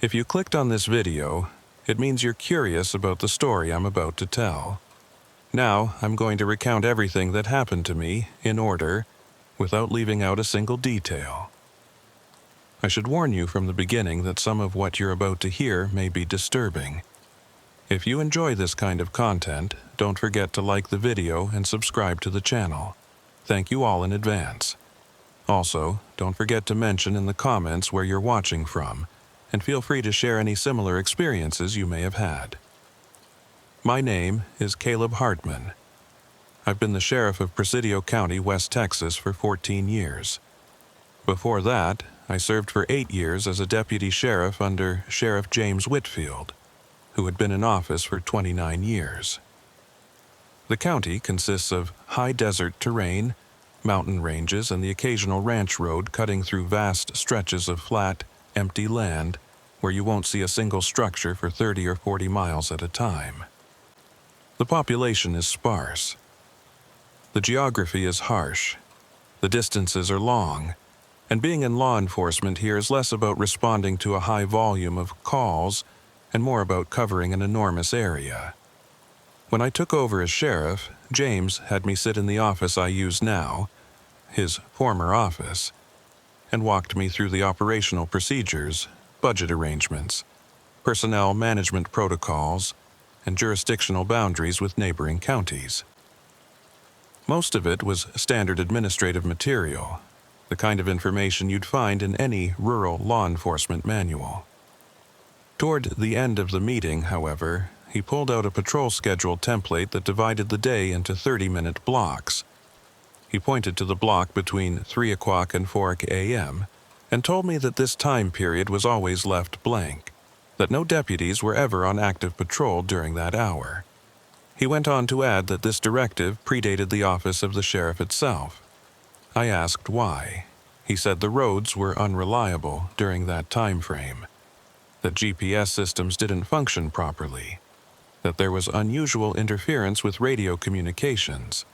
If you clicked on this video, it means you're curious about the story I'm about to tell. Now, I'm going to recount everything that happened to me in order, without leaving out a single detail. I should warn you from the beginning that some of what you're about to hear may be disturbing. If you enjoy this kind of content, don't forget to like the video and subscribe to the channel. Thank you all in advance. Also, don't forget to mention in the comments where you're watching from, and feel free to share any similar experiences you may have had. My name is Caleb Hartman. I've been the sheriff of Presidio County, West Texas for 14 years. Before that, I served for 8 years as a deputy sheriff under Sheriff James Whitfield, who had been in office for 29 years. The county consists of high desert terrain, mountain ranges, and the occasional ranch road cutting through vast stretches of flat, empty land where you won't see a single structure for 30 or 40 miles at a time. The population is sparse. The geography is harsh. The distances are long, and being in law enforcement here is less about responding to a high volume of calls and more about covering an enormous area. When I took over as sheriff, James had me sit in the office I use now, his former office, and walked me through the operational procedures, budget arrangements, personnel management protocols, and jurisdictional boundaries with neighboring counties. Most of it was standard administrative material, the kind of information you'd find in any rural law enforcement manual. Toward the end of the meeting, however, he pulled out a patrol schedule template that divided the day into 30-minute blocks. He pointed to the block between 3 o'clock and 4 a.m. and told me that this time period was always left blank, that no deputies were ever on active patrol during that hour. He went on to add that this directive predated the office of the sheriff itself. I asked why. He said the roads were unreliable during that time frame, that GPS systems didn't function properly, that there was unusual interference with radio communications,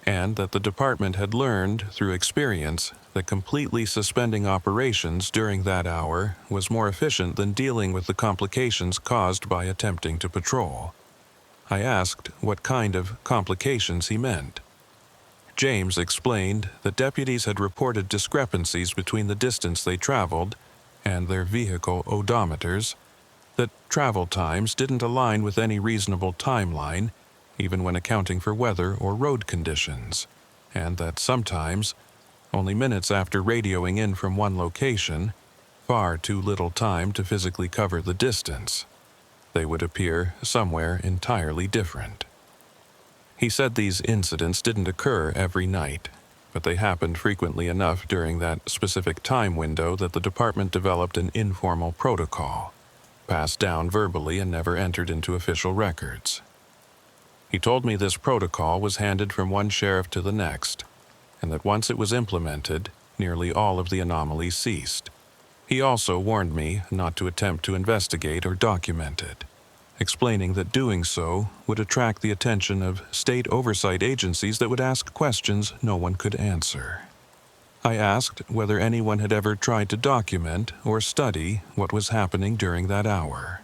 and that the department had learned through experience that completely suspending operations during that hour was more efficient than dealing with the complications caused by attempting to patrol. I asked what kind of complications he meant. James explained that deputies had reported discrepancies between the distance they traveled and their vehicle odometers, that travel times didn't align with any reasonable timeline, even when accounting for weather or road conditions, and that sometimes, only minutes after radioing in from one location, far too little time to physically cover the distance, they would appear somewhere entirely different. He said these incidents didn't occur every night, but they happened frequently enough during that specific time window that the department developed an informal protocol, passed down verbally and never entered into official records. He told me this protocol was handed from one sheriff to the next, and that once it was implemented, nearly all of the anomalies ceased. He also warned me not to attempt to investigate or document it, explaining that doing so would attract the attention of state oversight agencies that would ask questions no one could answer. I asked whether anyone had ever tried to document or study what was happening during that hour.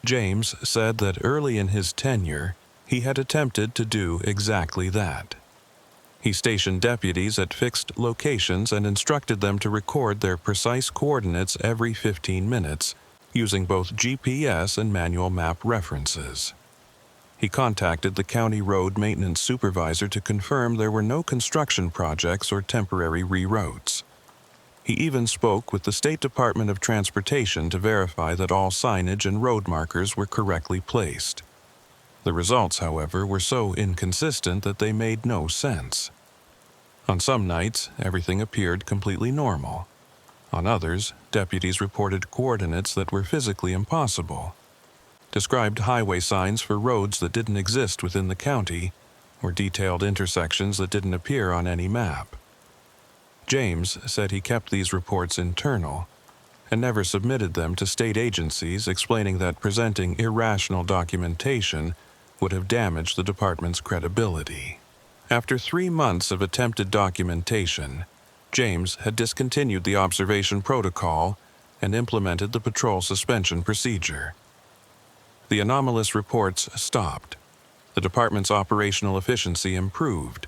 James said that early in his tenure, he had attempted to do exactly that. He stationed deputies at fixed locations and instructed them to record their precise coordinates every 15 minutes, using both GPS and manual map references. He contacted the county road maintenance supervisor to confirm there were no construction projects or temporary reroutes. He even spoke with the State Department of Transportation to verify that all signage and road markers were correctly placed. The results, however, were so inconsistent that they made no sense. On some nights, everything appeared completely normal. On others, deputies reported coordinates that were physically impossible, described highway signs for roads that didn't exist within the county, or detailed intersections that didn't appear on any map. James said he kept these reports internal and never submitted them to state agencies, explaining that presenting irrational documentation would have damaged the department's credibility. After 3 months of attempted documentation, James had discontinued the observation protocol and implemented the patrol suspension procedure. The anomalous reports stopped. The department's operational efficiency improved.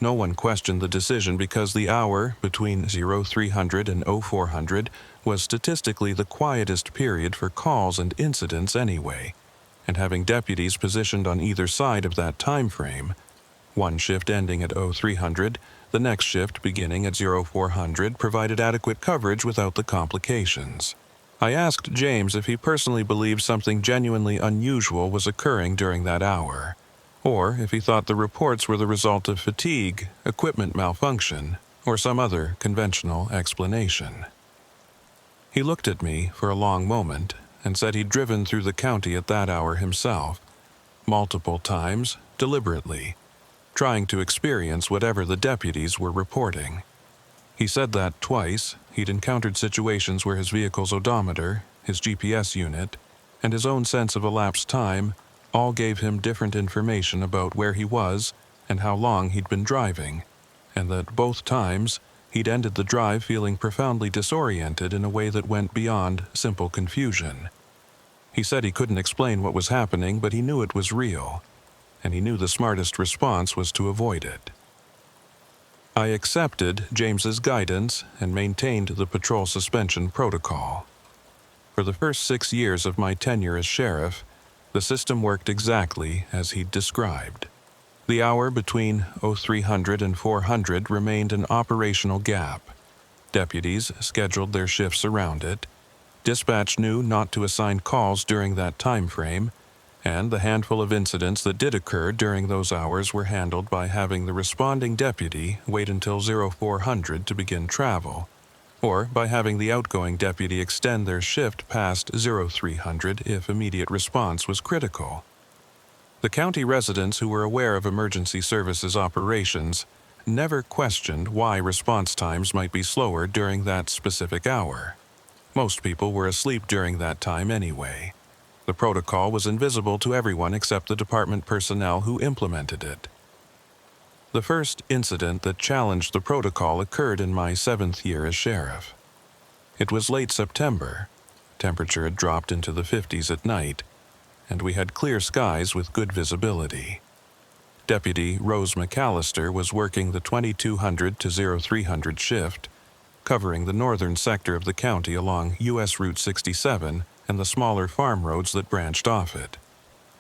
No one questioned the decision because the hour between 0300 and 0400 was statistically the quietest period for calls and incidents anyway, and having deputies positioned on either side of that time frame, one shift ending at 0300, the next shift beginning at 0400, provided adequate coverage without the complications. I asked James if he personally believed something genuinely unusual was occurring during that hour, or if he thought the reports were the result of fatigue, equipment malfunction, or some other conventional explanation. He looked at me for a long moment and said he'd driven through the county at that hour himself, multiple times, deliberately, trying to experience whatever the deputies were reporting. He said that twice he'd encountered situations where his vehicle's odometer, his GPS unit, and his own sense of elapsed time all gave him different information about where he was and how long he'd been driving, and that both times he'd ended the drive feeling profoundly disoriented in a way that went beyond simple confusion. He said he couldn't explain what was happening, but he knew it was real, and he knew the smartest response was to avoid it. I accepted James's guidance and maintained the patrol suspension protocol. For the first 6 years of my tenure as sheriff, the system worked exactly as he'd described. The hour between 0300 and 400 remained an operational gap. Deputies scheduled their shifts around it. Dispatch knew not to assign calls during that time frame, and the handful of incidents that did occur during those hours were handled by having the responding deputy wait until 0400 to begin travel, or by having the outgoing deputy extend their shift past 0300 if immediate response was critical. The county residents who were aware of emergency services operations never questioned why response times might be slower during that specific hour. Most people were asleep during that time anyway. The protocol was invisible to everyone except the department personnel who implemented it. The first incident that challenged the protocol occurred in my 7th year as sheriff. It was late September. Temperature had dropped into the 50s at night, and we had clear skies with good visibility. Deputy Rose McAllister was working the 2200 to 0300 shift, covering the northern sector of the county along U.S. Route 67 and the smaller farm roads that branched off it.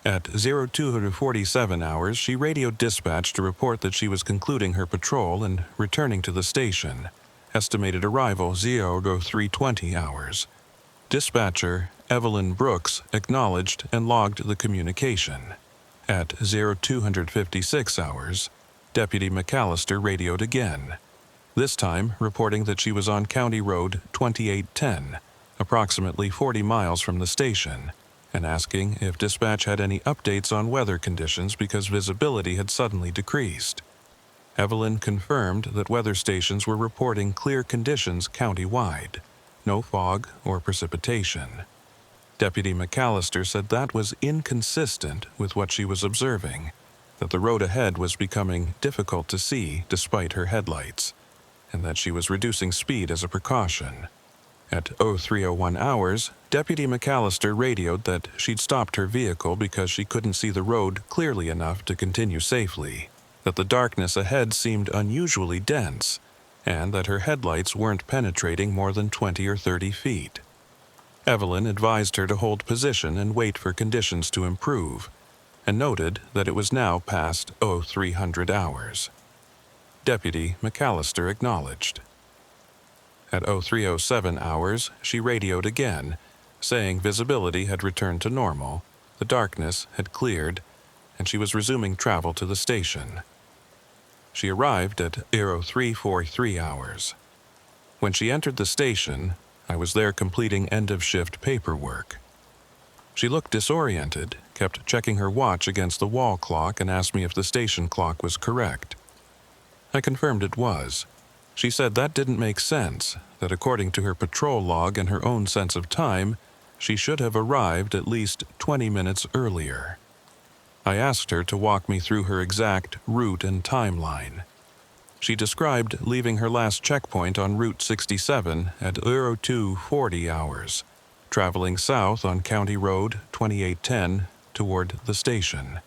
At 0247 hours, she radioed dispatch to report that she was concluding her patrol and returning to the station. Estimated arrival 0320 hours. Dispatcher Evelyn Brooks acknowledged and logged the communication. At 0256 hours, Deputy McAllister radioed again, this time reporting that she was on County Road 2810, approximately 40 miles from the station, and asking if dispatch had any updates on weather conditions because visibility had suddenly decreased. Evelyn confirmed that weather stations were reporting clear conditions county-wide, no fog or precipitation. Deputy McAllister said that was inconsistent with what she was observing, that the road ahead was becoming difficult to see despite her headlights, and that she was reducing speed as a precaution. At 0301 hours, Deputy McAllister radioed that she'd stopped her vehicle because she couldn't see the road clearly enough to continue safely, that the darkness ahead seemed unusually dense, and that her headlights weren't penetrating more than 20 or 30 feet. Evelyn advised her to hold position and wait for conditions to improve, and noted that it was now past 0300 hours. Deputy McAllister acknowledged. At 0307 hours, she radioed again, saying visibility had returned to normal, the darkness had cleared, and she was resuming travel to the station. She arrived at 0343 hours. When she entered the station, I was there completing end-of-shift paperwork. She looked disoriented, kept checking her watch against the wall clock, and asked me if the station clock was correct. I confirmed it was. She said that didn't make sense, that according to her patrol log and her own sense of time, she should have arrived at least 20 minutes earlier. I asked her to walk me through her exact route and timeline. She described leaving her last checkpoint on Route 67 at 02:40 hours, traveling south on County Road 2810 toward the station,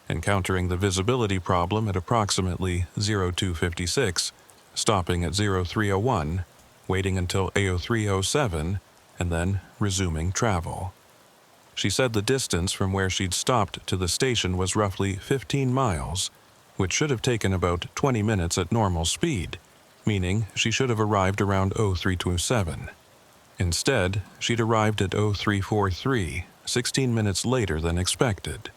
encountering the visibility problem at approximately 02:56, stopping at 03:01, waiting until 03:07, and then resuming travel. She said the distance from where she'd stopped to the station was roughly 15 miles, which should have taken about 20 minutes at normal speed, meaning she should have arrived around 03:27. Instead, she'd arrived at 03:43, 16 minutes later than expected.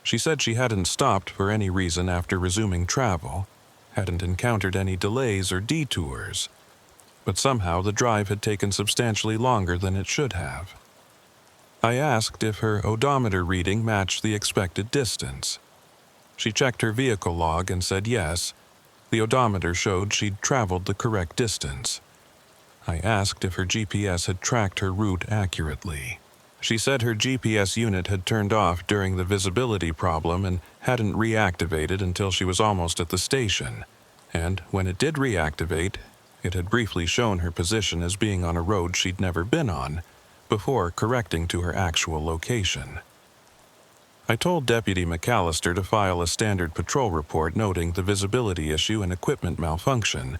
She said she hadn't stopped for any reason after resuming travel, hadn't encountered any delays or detours, but somehow the drive had taken substantially longer than it should have. I asked if her odometer reading matched the expected distance. She checked her vehicle log and said yes, the odometer showed she'd traveled the correct distance. I asked if her GPS had tracked her route accurately. She said her GPS unit had turned off during the visibility problem and hadn't reactivated until she was almost at the station, and when it did reactivate, it had briefly shown her position as being on a road she'd never been on, before correcting to her actual location. I told Deputy McAllister to file a standard patrol report noting the visibility issue and equipment malfunction,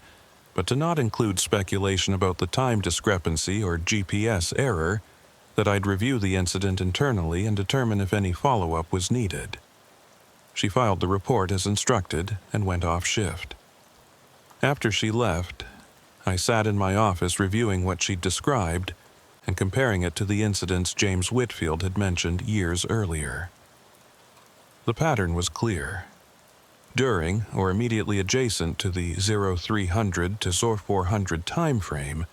but to not include speculation about the time discrepancy or GPS error, that I'd review the incident internally and determine if any follow-up was needed. She filed the report as instructed and went off shift. After she left, I sat in my office reviewing what she'd described and comparing it to the incidents James Whitfield had mentioned years earlier. The pattern was clear. During or immediately adjacent to the 0300 to 0400 time frame,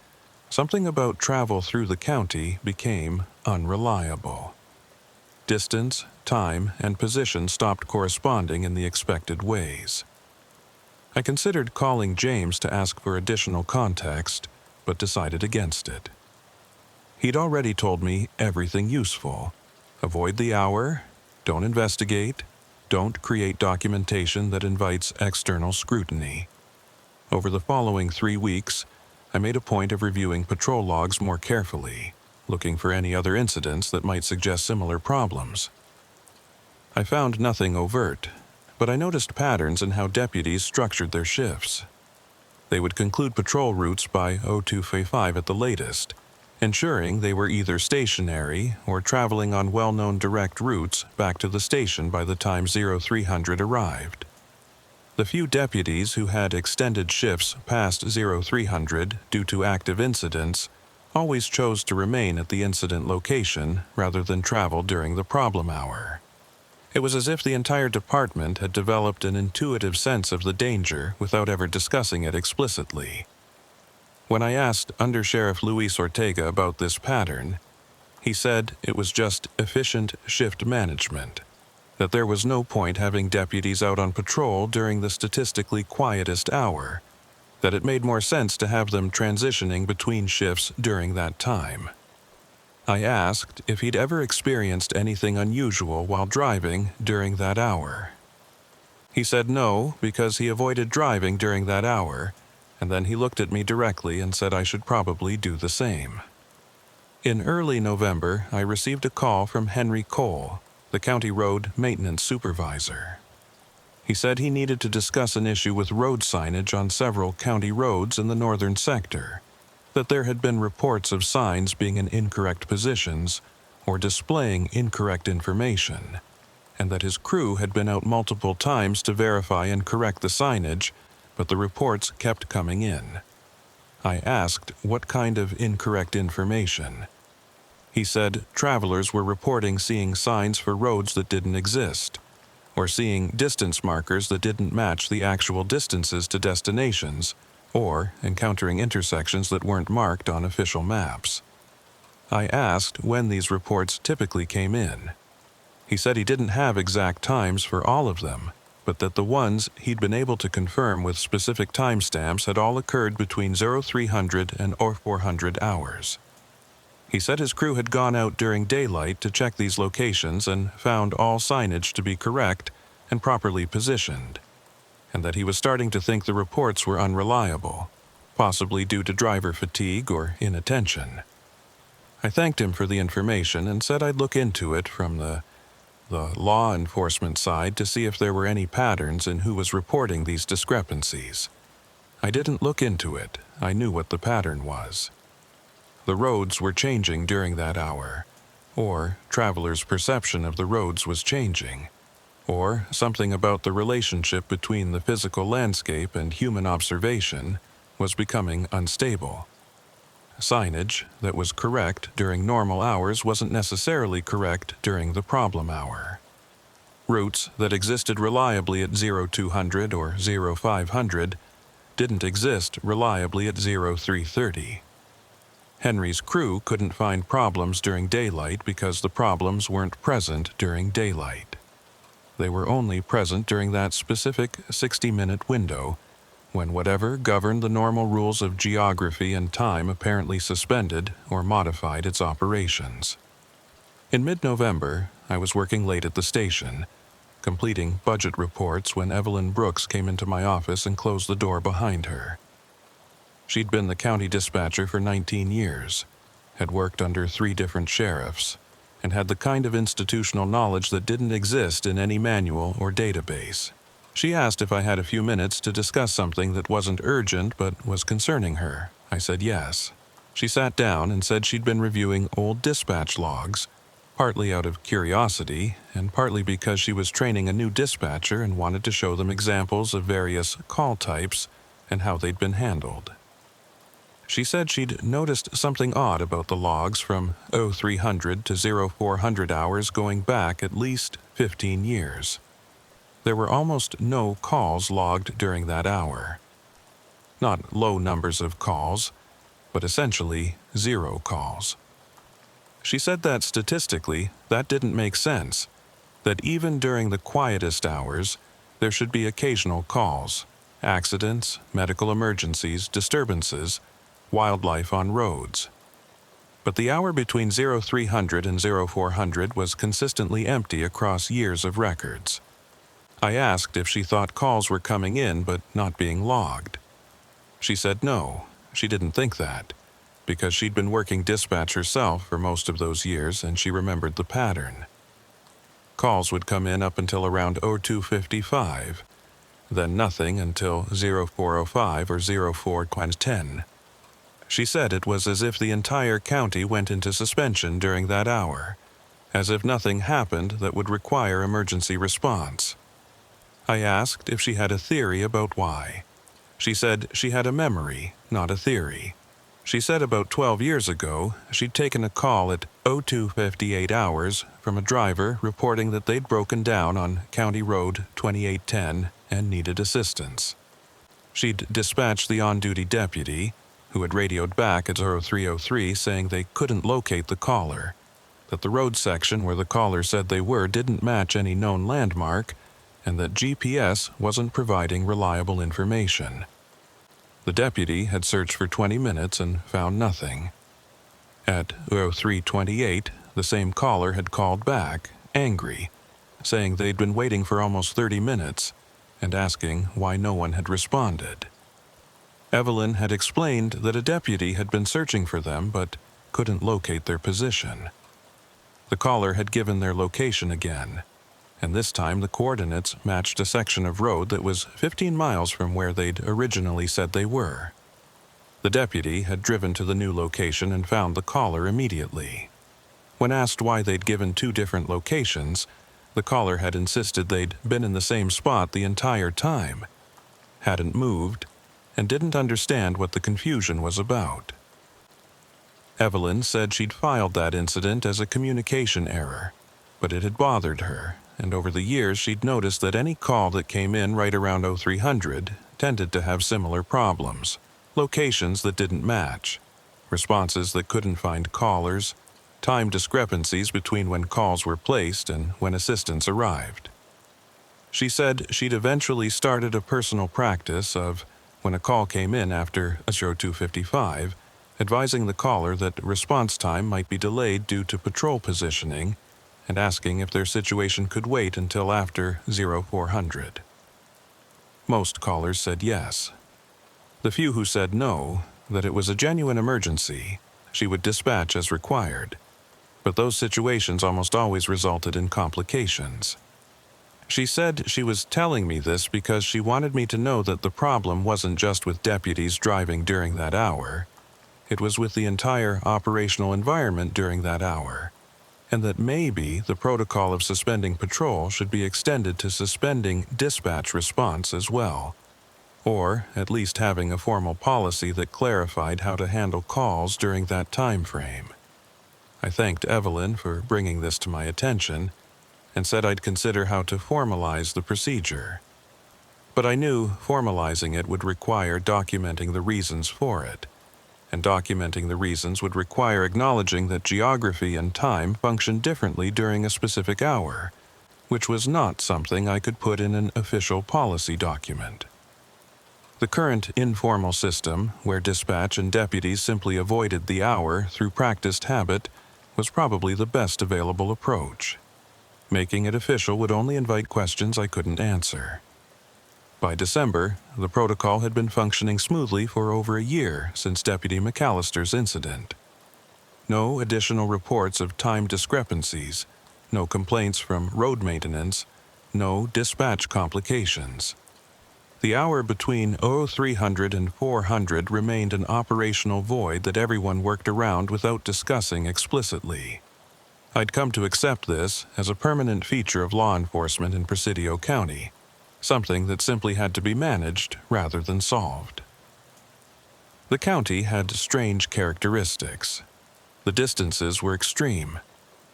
something about travel through the county became unreliable. Distance, time, and position stopped corresponding in the expected ways. I considered calling James to ask for additional context, but decided against it. He'd already told me everything useful. Avoid the hour, don't investigate, don't create documentation that invites external scrutiny. Over the following 3 weeks, I made a point of reviewing patrol logs more carefully, looking for any other incidents that might suggest similar problems. I found nothing overt, but I noticed patterns in how deputies structured their shifts. They would conclude patrol routes by 02:05 at the latest, ensuring they were either stationary or traveling on well-known direct routes back to the station by the time 0300 arrived. The few deputies who had extended shifts past 0300 due to active incidents always chose to remain at the incident location rather than travel during the problem hour. It was as if the entire department had developed an intuitive sense of the danger without ever discussing it explicitly. When I asked Under Sheriff Luis Ortega about this pattern, he said it was just efficient shift management, that there was no point having deputies out on patrol during the statistically quietest hour, that it made more sense to have them transitioning between shifts during that time. I asked if he'd ever experienced anything unusual while driving during that hour. He said no, because he avoided driving during that hour, and then he looked at me directly and said I should probably do the same. In early November, I received a call from Henry Cole, the county road maintenance supervisor. He said he needed to discuss an issue with road signage on several county roads in the northern sector, that there had been reports of signs being in incorrect positions or displaying incorrect information, and that his crew had been out multiple times to verify and correct the signage, but the reports kept coming in. I asked what kind of incorrect information. He said travelers were reporting seeing signs for roads that didn't exist, or seeing distance markers that didn't match the actual distances to destinations, or encountering intersections that weren't marked on official maps. I asked when these reports typically came in. He said he didn't have exact times for all of them, but that the ones he'd been able to confirm with specific timestamps had all occurred between 0300 and 0400 hours. He said his crew had gone out during daylight to check these locations and found all signage to be correct and properly positioned, and that he was starting to think the reports were unreliable, possibly due to driver fatigue or inattention. I thanked him for the information and said I'd look into it from the law enforcement side to see if there were any patterns in who was reporting these discrepancies. I didn't look into it. I knew what the pattern was. The roads were changing during that hour, or travelers' perception of the roads was changing, or something about the relationship between the physical landscape and human observation was becoming unstable. Signage that was correct during normal hours wasn't necessarily correct during the problem hour. Routes that existed reliably at 0200 or 0500 didn't exist reliably at 0330. Henry's crew couldn't find problems during daylight because the problems weren't present during daylight. They were only present during that specific 60-minute window, when whatever governed the normal rules of geography and time apparently suspended or modified its operations. In mid-November, I was working late at the station, completing budget reports when Evelyn Brooks came into my office and closed the door behind her. She'd been the county dispatcher for 19 years, had worked under 3 different sheriffs, and had the kind of institutional knowledge that didn't exist in any manual or database. She asked if I had a few minutes to discuss something that wasn't urgent but was concerning her. I said yes. She sat down and said she'd been reviewing old dispatch logs, partly out of curiosity and partly because she was training a new dispatcher and wanted to show them examples of various call types and how they'd been handled. She said she'd noticed something odd about the logs from 0300 to 0400 hours going back at least 15 years. There were almost no calls logged during that hour. Not low numbers of calls, but essentially 0 calls. She said that statistically, that didn't make sense, that even during the quietest hours, there should be occasional calls, accidents, medical emergencies, disturbances, wildlife on roads. But the hour between 0300 and 0400 was consistently empty across years of records. I asked if she thought calls were coming in but not being logged. She said no, she didn't think that, because she'd been working dispatch herself for most of those years and she remembered the pattern. Calls would come in up until around 0255, then nothing until 0405 or 0410. She said it was as if the entire county went into suspension during that hour, as if nothing happened that would require emergency response. I asked if she had a theory about why. She said she had a memory, not a theory. She said about 12 years ago, she'd taken a call at 0258 hours from a driver reporting that they'd broken down on County Road 2810 and needed assistance. She'd dispatched the on-duty deputy, who had radioed back at 0303 saying they couldn't locate the caller, that the road section where the caller said they were didn't match any known landmark, and that GPS wasn't providing reliable information. The deputy had searched for 20 minutes and found nothing. At 0328, the same caller had called back, angry, saying they'd been waiting for almost 30 minutes and asking why no one had responded. Evelyn had explained that a deputy had been searching for them but couldn't locate their position. The caller had given their location again, and this time the coordinates matched a section of road that was 15 miles from where they'd originally said they were. The deputy had driven to the new location and found the caller immediately. When asked why they'd given 2 different locations, the caller had insisted they'd been in the same spot the entire time, hadn't moved, and didn't understand what the confusion was about. Evelyn said she'd filed that incident as a communication error, but it had bothered her, and over the years she'd noticed that any call that came in right around 0300 tended to have similar problems, locations that didn't match, responses that couldn't find callers, time discrepancies between when calls were placed and when assistance arrived. She said she'd eventually started a personal practice of, when a call came in after 0255, advising the caller that response time might be delayed due to patrol positioning and asking if their situation could wait until after 0400. Most callers said yes. The few who said no, that it was a genuine emergency, she would dispatch as required, but those situations almost always resulted in complications. She said she was telling me this because she wanted me to know that the problem wasn't just with deputies driving during that hour. It was with the entire operational environment during that hour, and that maybe the protocol of suspending patrol should be extended to suspending dispatch response as well, or at least having a formal policy that clarified how to handle calls during that time frame. I thanked Evelyn for bringing this to my attention and said I'd consider how to formalize the procedure. But I knew formalizing it would require documenting the reasons for it, and documenting the reasons would require acknowledging that geography and time function differently during a specific hour, which was not something I could put in an official policy document. The current informal system, where dispatch and deputies simply avoided the hour through practiced habit, was probably the best available approach. Making it official would only invite questions I couldn't answer. By December, the protocol had been functioning smoothly for over a year since Deputy McAllister's incident. No additional reports of time discrepancies, no complaints from road maintenance, no dispatch complications. The hour between 0300 and 400 remained an operational void that everyone worked around without discussing explicitly. I'd come to accept this as a permanent feature of law enforcement in Presidio County, something that simply had to be managed rather than solved. The county had strange characteristics. The distances were extreme.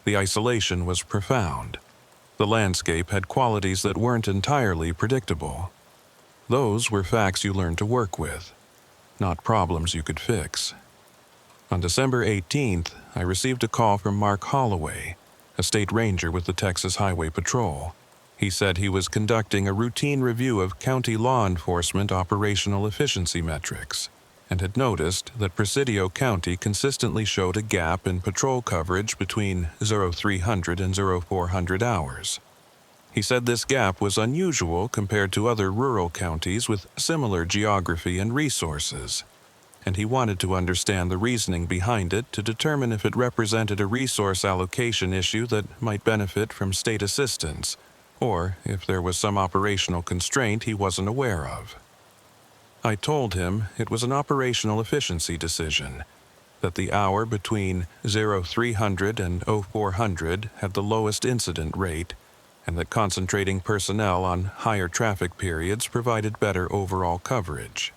The isolation was profound. The landscape had qualities that weren't entirely predictable. Those were facts you learned to work with, not problems you could fix. On December 18th, I received a call from Mark Holloway, a state ranger with the Texas Highway Patrol. He said he was conducting a routine review of county law enforcement operational efficiency metrics, and had noticed that Presidio County consistently showed a gap in patrol coverage between 0300 and 0400 hours. He said this gap was unusual compared to other rural counties with similar geography and resources, and he wanted to understand the reasoning behind it to determine if it represented a resource allocation issue that might benefit from state assistance, or if there was some operational constraint he wasn't aware of. I told him it was an operational efficiency decision, that the hour between 0300 and 0400 had the lowest incident rate, and that concentrating personnel on higher traffic periods provided better overall coverage.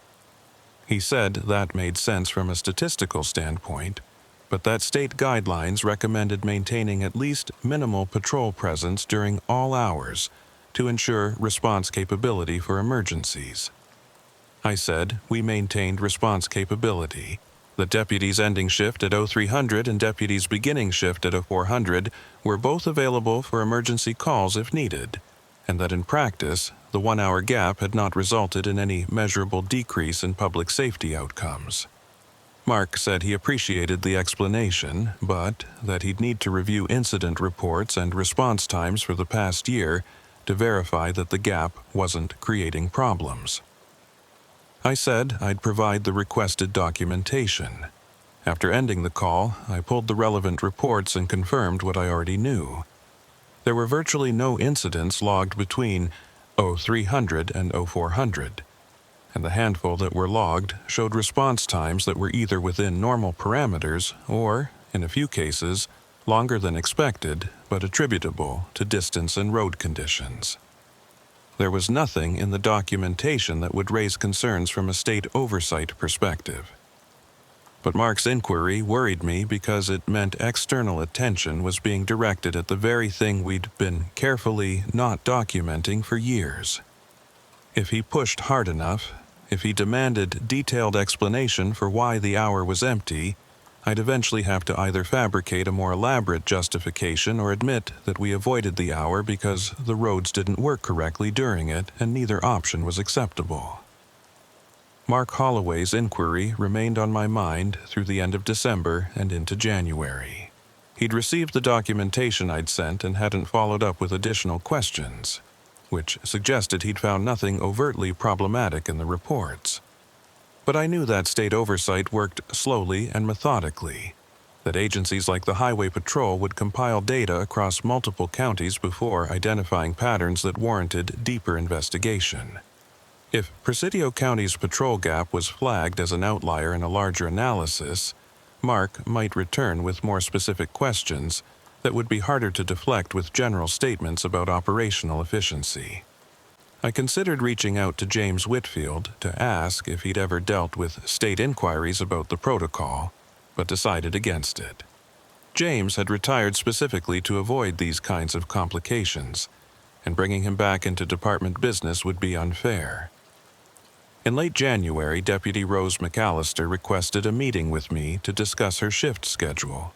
He said that made sense from a statistical standpoint, but that state guidelines recommended maintaining at least minimal patrol presence during all hours to ensure response capability for emergencies. I said we maintained response capability. The deputies ending shift at 0300 and deputies beginning shift at 0400 were both available for emergency calls if needed, and that in practice, the 1-hour gap had not resulted in any measurable decrease in public safety outcomes. Mark said he appreciated the explanation, but that he'd need to review incident reports and response times for the past year to verify that the gap wasn't creating problems. I said I'd provide the requested documentation. After ending the call, I pulled the relevant reports and confirmed what I already knew. There were virtually no incidents logged between 0300 and 0400, and the handful that were logged showed response times that were either within normal parameters or, in a few cases, longer than expected, but attributable to distance and road conditions. There was nothing in the documentation that would raise concerns from a state oversight perspective. But Mark's inquiry worried me because it meant external attention was being directed at the very thing we'd been carefully not documenting for years. If he pushed hard enough, if he demanded detailed explanation for why the hour was empty, I'd eventually have to either fabricate a more elaborate justification or admit that we avoided the hour because the roads didn't work correctly during it and neither option was acceptable. Mark Holloway's inquiry remained on my mind through the end of December and into January. He'd received the documentation I'd sent and hadn't followed up with additional questions. which suggested he'd found nothing overtly problematic in the reports. But I knew that state oversight worked slowly and methodically, that agencies like the Highway Patrol would compile data across multiple counties before identifying patterns that warranted deeper investigation. If Presidio County's patrol gap was flagged as an outlier in a larger analysis, Mark might return with more specific questions that would be harder to deflect with general statements about operational efficiency. I considered reaching out to James Whitfield to ask if he'd ever dealt with state inquiries about the protocol, but decided against it. James had retired specifically to avoid these kinds of complications, and bringing him back into department business would be unfair. In late January, Deputy Rose McAllister requested a meeting with me to discuss her shift schedule.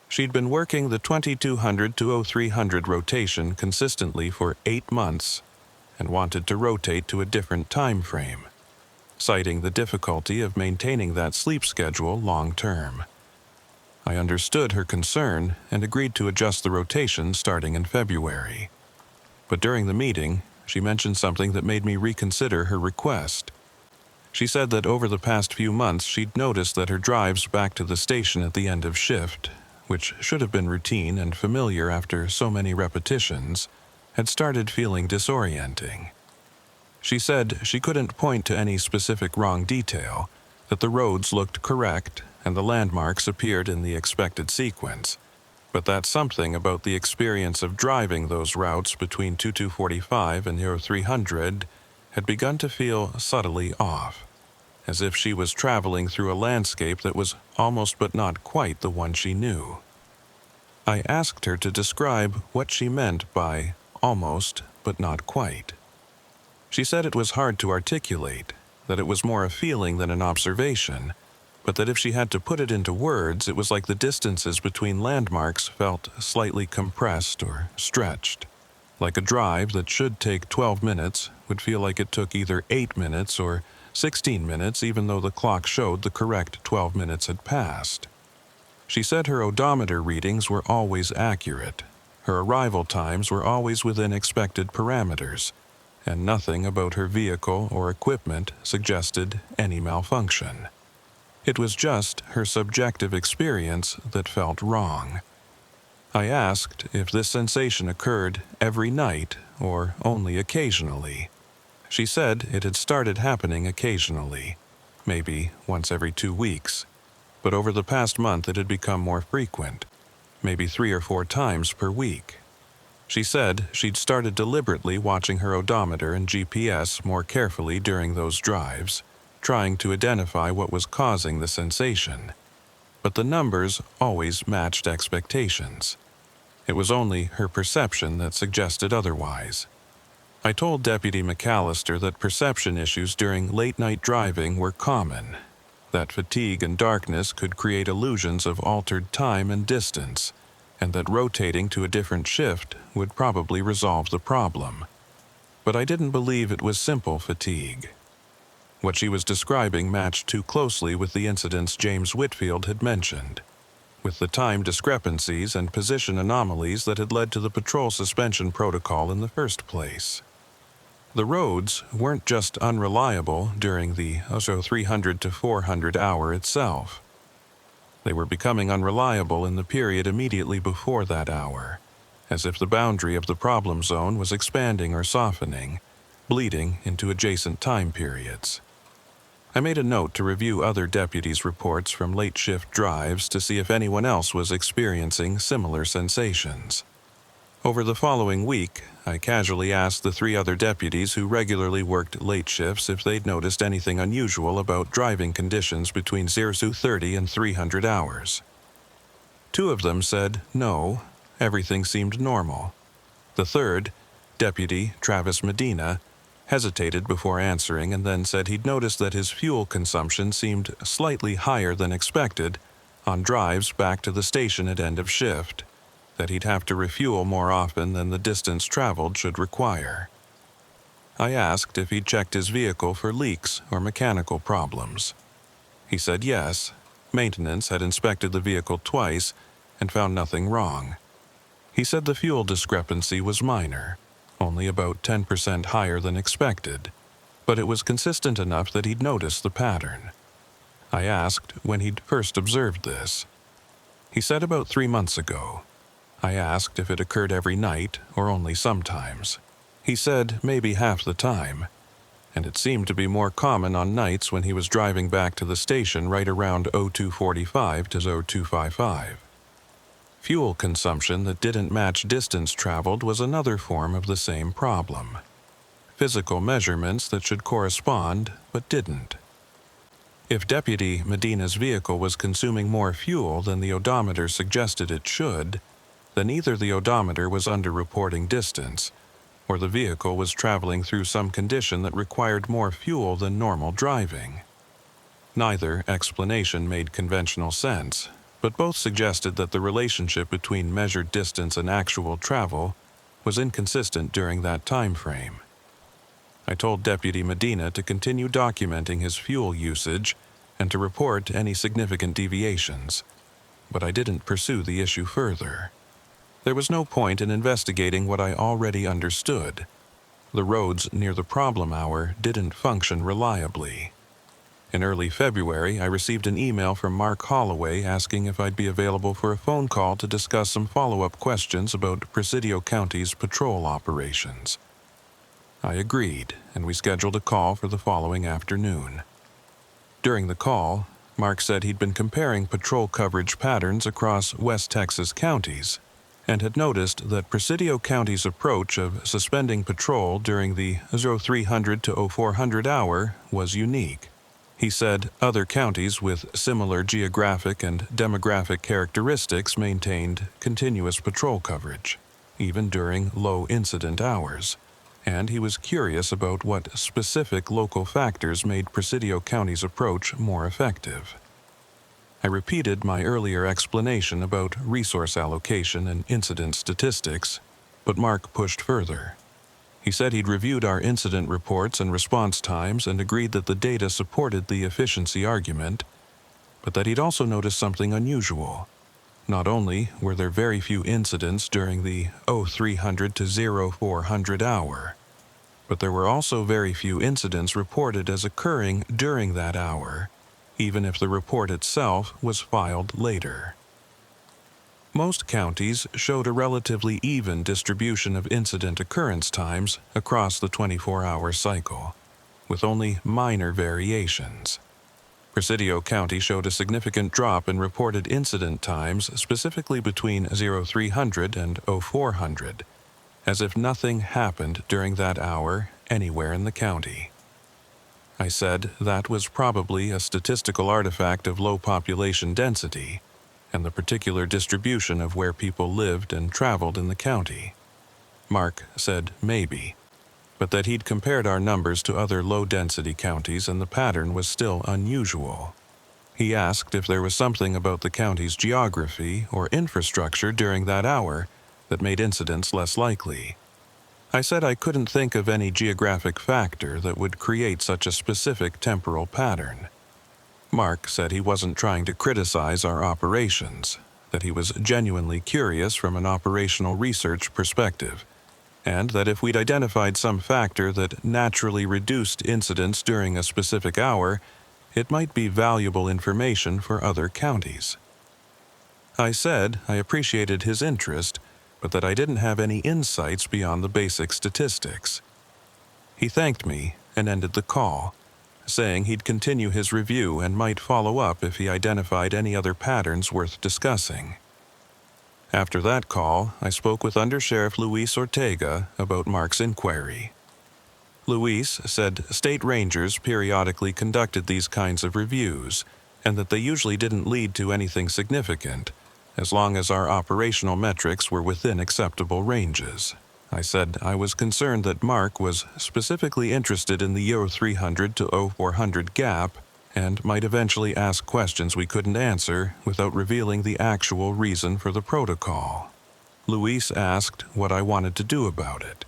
She'd been working the 2200 to 0300 rotation consistently for 8 months and wanted to rotate to a different time frame, citing the difficulty of maintaining that sleep schedule long term. I understood her concern and agreed to adjust the rotation starting in February. But during the meeting, she mentioned something that made me reconsider her request. She said that over the past few months she'd noticed that her drives back to the station at the end of shift, which should have been routine and familiar after so many repetitions, had started feeling disorienting. She said she couldn't point to any specific wrong detail, that the roads looked correct and the landmarks appeared in the expected sequence, but that something about the experience of driving those routes between 2245 and 0300 had begun to feel subtly off, as if she was traveling through a landscape that was almost but not quite the one she knew. I asked her to describe what she meant by almost but not quite. She said it was hard to articulate, that it was more a feeling than an observation, but that if she had to put it into words, it was like the distances between landmarks felt slightly compressed or stretched. Like a drive that should take 12 minutes would feel like it took either 8 minutes or 16 minutes, even though the clock showed the correct 12 minutes had passed. She said her odometer readings were always accurate, her arrival times were always within expected parameters, and nothing about her vehicle or equipment suggested any malfunction. It was just her subjective experience that felt wrong. I asked if this sensation occurred every night or only occasionally. She said it had started happening occasionally, maybe once every 2 weeks, but over the past month it had become more frequent, maybe 3 or 4 times per week. She said she'd started deliberately watching her odometer and GPS more carefully during those drives, trying to identify what was causing the sensation. But the numbers always matched expectations. It was only her perception that suggested otherwise. I told Deputy McAllister that perception issues during late-night driving were common, that fatigue and darkness could create illusions of altered time and distance, and that rotating to a different shift would probably resolve the problem. But I didn't believe it was simple fatigue. What she was describing matched too closely with the incidents James Whitfield had mentioned, with the time discrepancies and position anomalies that had led to the patrol suspension protocol in the first place. The roads weren't just unreliable during the 0300 to 400 hour itself. They were becoming unreliable in the period immediately before that hour, as if the boundary of the problem zone was expanding or softening, bleeding into adjacent time periods. I made a note to review other deputies' reports from late shift drives to see if anyone else was experiencing similar sensations. Over the following week, I casually asked the 3 other deputies who regularly worked late shifts if they'd noticed anything unusual about driving conditions between 0230 and 300 hours. 2 of them said no, everything seemed normal. The third, Deputy Travis Medina, hesitated before answering and then said he'd noticed that his fuel consumption seemed slightly higher than expected on drives back to the station at end of shift, that he'd have to refuel more often than the distance traveled should require. I asked if he'd checked his vehicle for leaks or mechanical problems. He said yes, maintenance had inspected the vehicle twice and found nothing wrong. He said the fuel discrepancy was minor, only about 10% higher than expected, but it was consistent enough that he'd noticed the pattern. I asked when he'd first observed this. He said about 3 months ago. I asked if it occurred every night or only sometimes. He said maybe half the time, and it seemed to be more common on nights when he was driving back to the station right around 0245 to 0255. Fuel consumption that didn't match distance traveled was another form of the same problem. Physical measurements that should correspond but didn't. If Deputy Medina's vehicle was consuming more fuel than the odometer suggested it should, then either the odometer was underreporting distance, or the vehicle was traveling through some condition that required more fuel than normal driving. Neither explanation made conventional sense, but both suggested that the relationship between measured distance and actual travel was inconsistent during that time frame. I told Deputy Medina to continue documenting his fuel usage and to report any significant deviations, but I didn't pursue the issue further. There was no point in investigating what I already understood. The roads near the problem hour didn't function reliably. In early February, I received an email from Mark Holloway asking if I'd be available for a phone call to discuss some follow-up questions about Presidio County's patrol operations. I agreed, and we scheduled a call for the following afternoon. During the call, Mark said he'd been comparing patrol coverage patterns across West Texas counties and had noticed that Presidio County's approach of suspending patrol during the 0300 to 0400 hour was unique. He said other counties with similar geographic and demographic characteristics maintained continuous patrol coverage, even during low incident hours, and he was curious about what specific local factors made Presidio County's approach more effective. I repeated my earlier explanation about resource allocation and incident statistics, but Mark pushed further. He said he'd reviewed our incident reports and response times and agreed that the data supported the efficiency argument, but that he'd also noticed something unusual. Not only were there very few incidents during the 0300 to 0400 hour, but there were also very few incidents reported as occurring during that hour, even if the report itself was filed later. Most counties showed a relatively even distribution of incident occurrence times across the 24-hour cycle, with only minor variations. Presidio County showed a significant drop in reported incident times specifically between 0300 and 0400, as if nothing happened during that hour anywhere in the county. I said that was probably a statistical artifact of low population density and the particular distribution of where people lived and traveled in the county. Mark said maybe, but that he'd compared our numbers to other low-density counties and the pattern was still unusual. He asked if there was something about the county's geography or infrastructure during that hour that made incidents less likely. I said I couldn't think of any geographic factor that would create such a specific temporal pattern. Mark said he wasn't trying to criticize our operations, that he was genuinely curious from an operational research perspective, and that if we'd identified some factor that naturally reduced incidents during a specific hour, it might be valuable information for other counties. I said I appreciated his interest, but that I didn't have any insights beyond the basic statistics. He thanked me and ended the call, saying he'd continue his review and might follow up if he identified any other patterns worth discussing. After that call, I spoke with Undersheriff Luis Ortega about Mark's inquiry. Luis said state rangers periodically conducted these kinds of reviews, and that they usually didn't lead to anything significant, as long as our operational metrics were within acceptable ranges. I said I was concerned that Mark was specifically interested in the 0300 to 0400 gap and might eventually ask questions we couldn't answer without revealing the actual reason for the protocol. Luis asked what I wanted to do about it.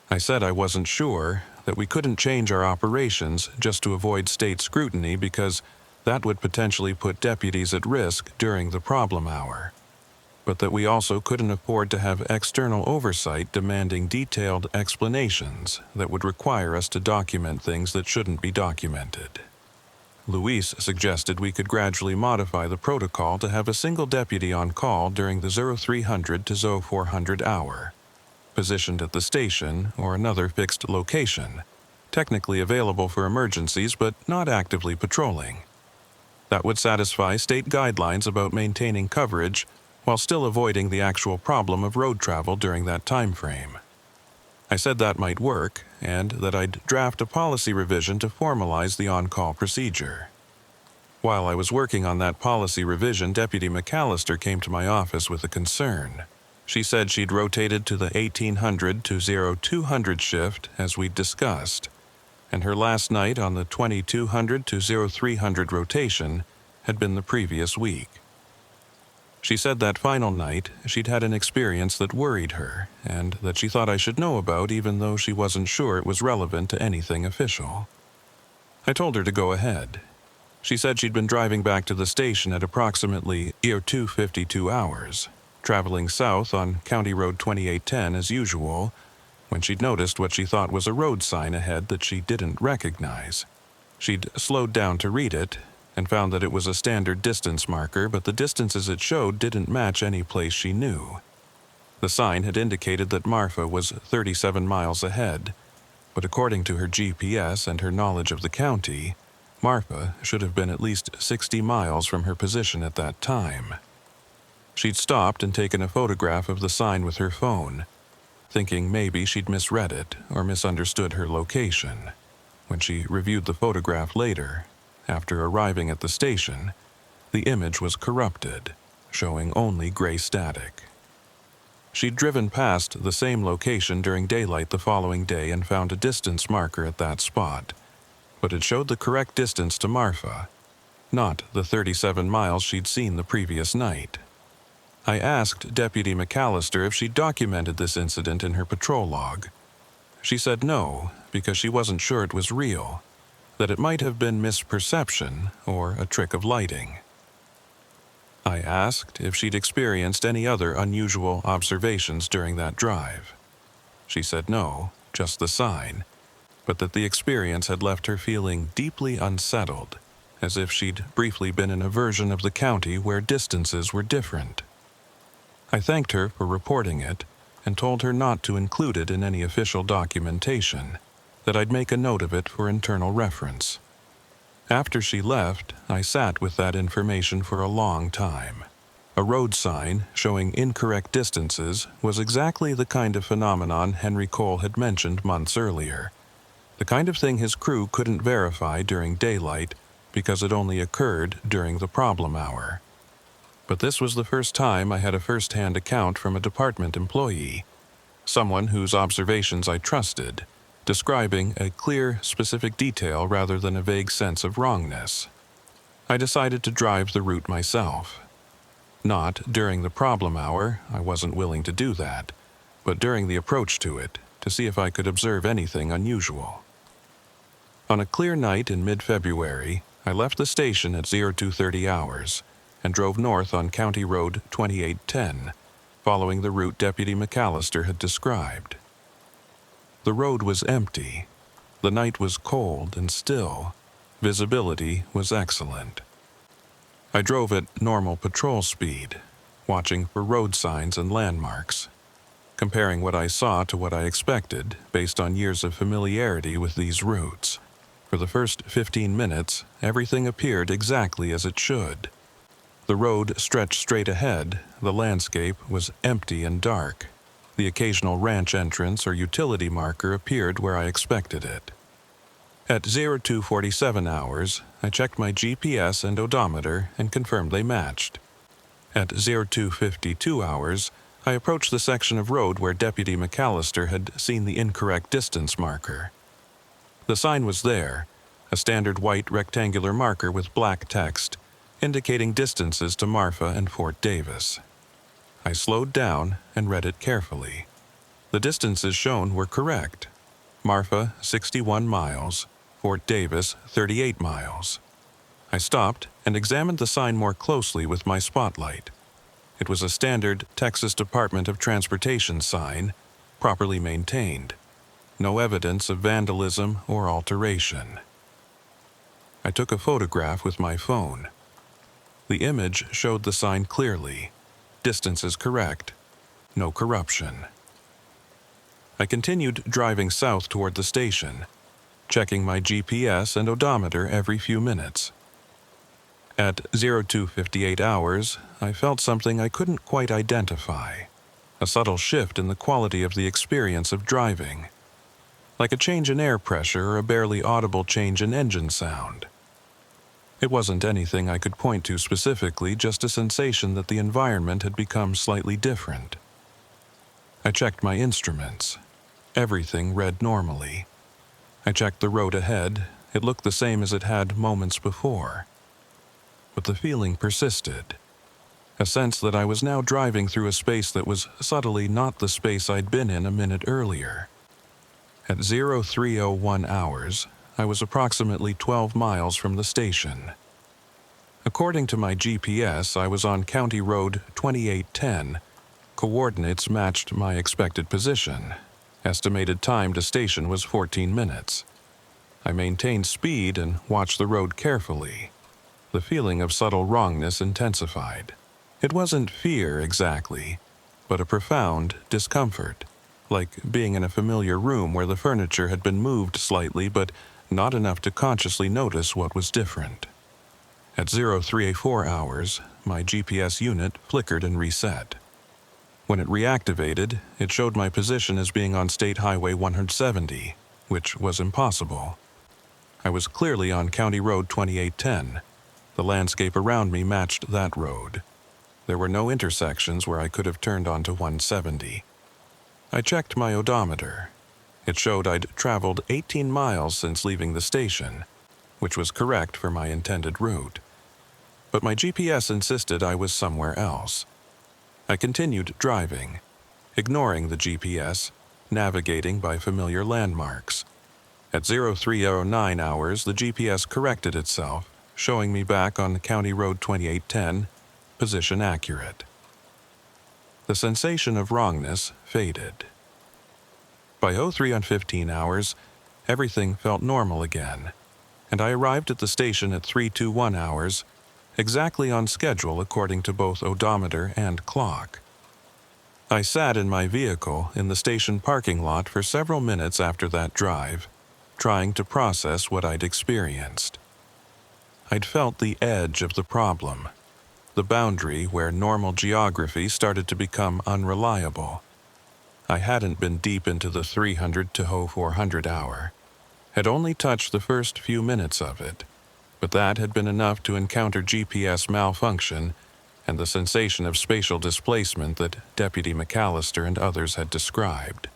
I said I wasn't sure, that we couldn't change our operations just to avoid state scrutiny because that would potentially put deputies at risk during the problem hour. but that we also couldn't afford to have external oversight demanding detailed explanations that would require us to document things that shouldn't be documented. Luis suggested we could gradually modify the protocol to have a single deputy on call during the 0300 to 0400 hour, positioned at the station or another fixed location, technically available for emergencies but not actively patrolling. That would satisfy state guidelines about maintaining coverage while still avoiding the actual problem of road travel during that time frame. I said that might work, and that I'd draft a policy revision to formalize the on-call procedure. While I was working on that policy revision, Deputy McAllister came to my office with a concern. She said she'd rotated to the 1800 to 0200 shift as we'd discussed, and her last night on the 2200 to 0300 rotation had been the previous week. She said that final night she'd had an experience that worried her and that she thought I should know about even though she wasn't sure it was relevant to anything official. I told her to go ahead. She said she'd been driving back to the station at approximately 02:52 hours, traveling south on County Road 2810 as usual, when she'd noticed what she thought was a road sign ahead that she didn't recognize. She'd slowed down to read it and found that it was a standard distance marker, but the distances it showed didn't match any place she knew. The sign had indicated that Marfa was 37 miles ahead, but according to her GPS and her knowledge of the county, Marfa should have been at least 60 miles from her position at that time. She'd stopped and taken a photograph of the sign with her phone, thinking maybe she'd misread it or misunderstood her location. When she reviewed the photograph later, after arriving at the station, the image was corrupted, showing only gray static. She'd driven past the same location during daylight the following day and found a distance marker at that spot, but it showed the correct distance to Marfa, not the 37 miles she'd seen the previous night. I asked Deputy McAllister if she'd documented this incident in her patrol log. She said no, because she wasn't sure it was real, that it might have been misperception or a trick of lighting. I asked if she'd experienced any other unusual observations during that drive. She said no, just the sign, but that the experience had left her feeling deeply unsettled, as if she'd briefly been in a version of the county where distances were different. I thanked her for reporting it and told her not to include it in any official documentation, that I'd make a note of it for internal reference. After she left, I sat with that information for a long time. A road sign showing incorrect distances was exactly the kind of phenomenon Henry Cole had mentioned months earlier, the kind of thing his crew couldn't verify during daylight because it only occurred during the problem hour. But this was the first time I had a first-hand account from a department employee, someone whose observations I trusted, describing a clear, specific detail rather than a vague sense of wrongness. I decided to drive the route myself. Not during the problem hour, I wasn't willing to do that, but during the approach to it, to see if I could observe anything unusual. On a clear night in mid-February, I left the station at 0230 hours and drove north on County Road 2810, following the route Deputy McAllister had described. The road was empty. The night was cold and still. Visibility was excellent. I drove at normal patrol speed, watching for road signs and landmarks, comparing what I saw to what I expected based on years of familiarity with these routes. For the first 15 minutes, everything appeared exactly as it should. The road stretched straight ahead, the landscape was empty and dark. The occasional ranch entrance or utility marker appeared where I expected it. At 0247 hours, I checked my GPS and odometer and confirmed they matched. At 0252 hours, I approached the section of road where Deputy McAllister had seen the incorrect distance marker. The sign was there, a standard white rectangular marker with black text, indicating distances to Marfa and Fort Davis. I slowed down and read it carefully. The distances shown were correct. Marfa, 61 miles. Fort Davis, 38 miles. I stopped and examined the sign more closely with my spotlight. It was a standard Texas Department of Transportation sign, properly maintained. No evidence of vandalism or alteration. I took a photograph with my phone. The image showed the sign clearly. Distances correct. No corruption. I continued driving south toward the station, checking my GPS and odometer every few minutes. At 02:58 hours, I felt something I couldn't quite identify. A subtle shift in the quality of the experience of driving. Like a change in air pressure or a barely audible change in engine sound. It wasn't anything I could point to specifically, just a sensation that the environment had become slightly different. I checked my instruments. Everything read normally. I checked the road ahead. It looked the same as it had moments before. But the feeling persisted. A sense that I was now driving through a space that was subtly not the space I'd been in a minute earlier. At 03:01 hours, I was approximately 12 miles from the station. According to my GPS, I was on County Road 2810. Coordinates matched my expected position. Estimated time to station was 14 minutes. I maintained speed and watched the road carefully. The feeling of subtle wrongness intensified. It wasn't fear exactly, but a profound discomfort, like being in a familiar room where the furniture had been moved slightly but not enough to consciously notice what was different. At 03:04 hours, my GPS unit flickered and reset. When it reactivated, it showed my position as being on State Highway 170, which was impossible. I was clearly on County Road 2810. The landscape around me matched that road. There were no intersections where I could have turned onto 170. I checked my odometer. It showed I'd traveled 18 miles since leaving the station, which was correct for my intended route. But my GPS insisted I was somewhere else. I continued driving, ignoring the GPS, navigating by familiar landmarks. At 03:09 hours, the GPS corrected itself, showing me back on County Road 2810, position accurate. The sensation of wrongness faded. By 03:15 hours, everything felt normal again, and I arrived at the station at 03:21 hours, exactly on schedule according to both odometer and clock. I sat in my vehicle in the station parking lot for several minutes after that drive, trying to process what I'd experienced. I'd felt the edge of the problem, the boundary where normal geography started to become unreliable. I hadn't been deep into the 300 to 400 hour, had only touched the first few minutes of it, but that had been enough to encounter GPS malfunction and the sensation of spatial displacement that Deputy McAllister and others had described.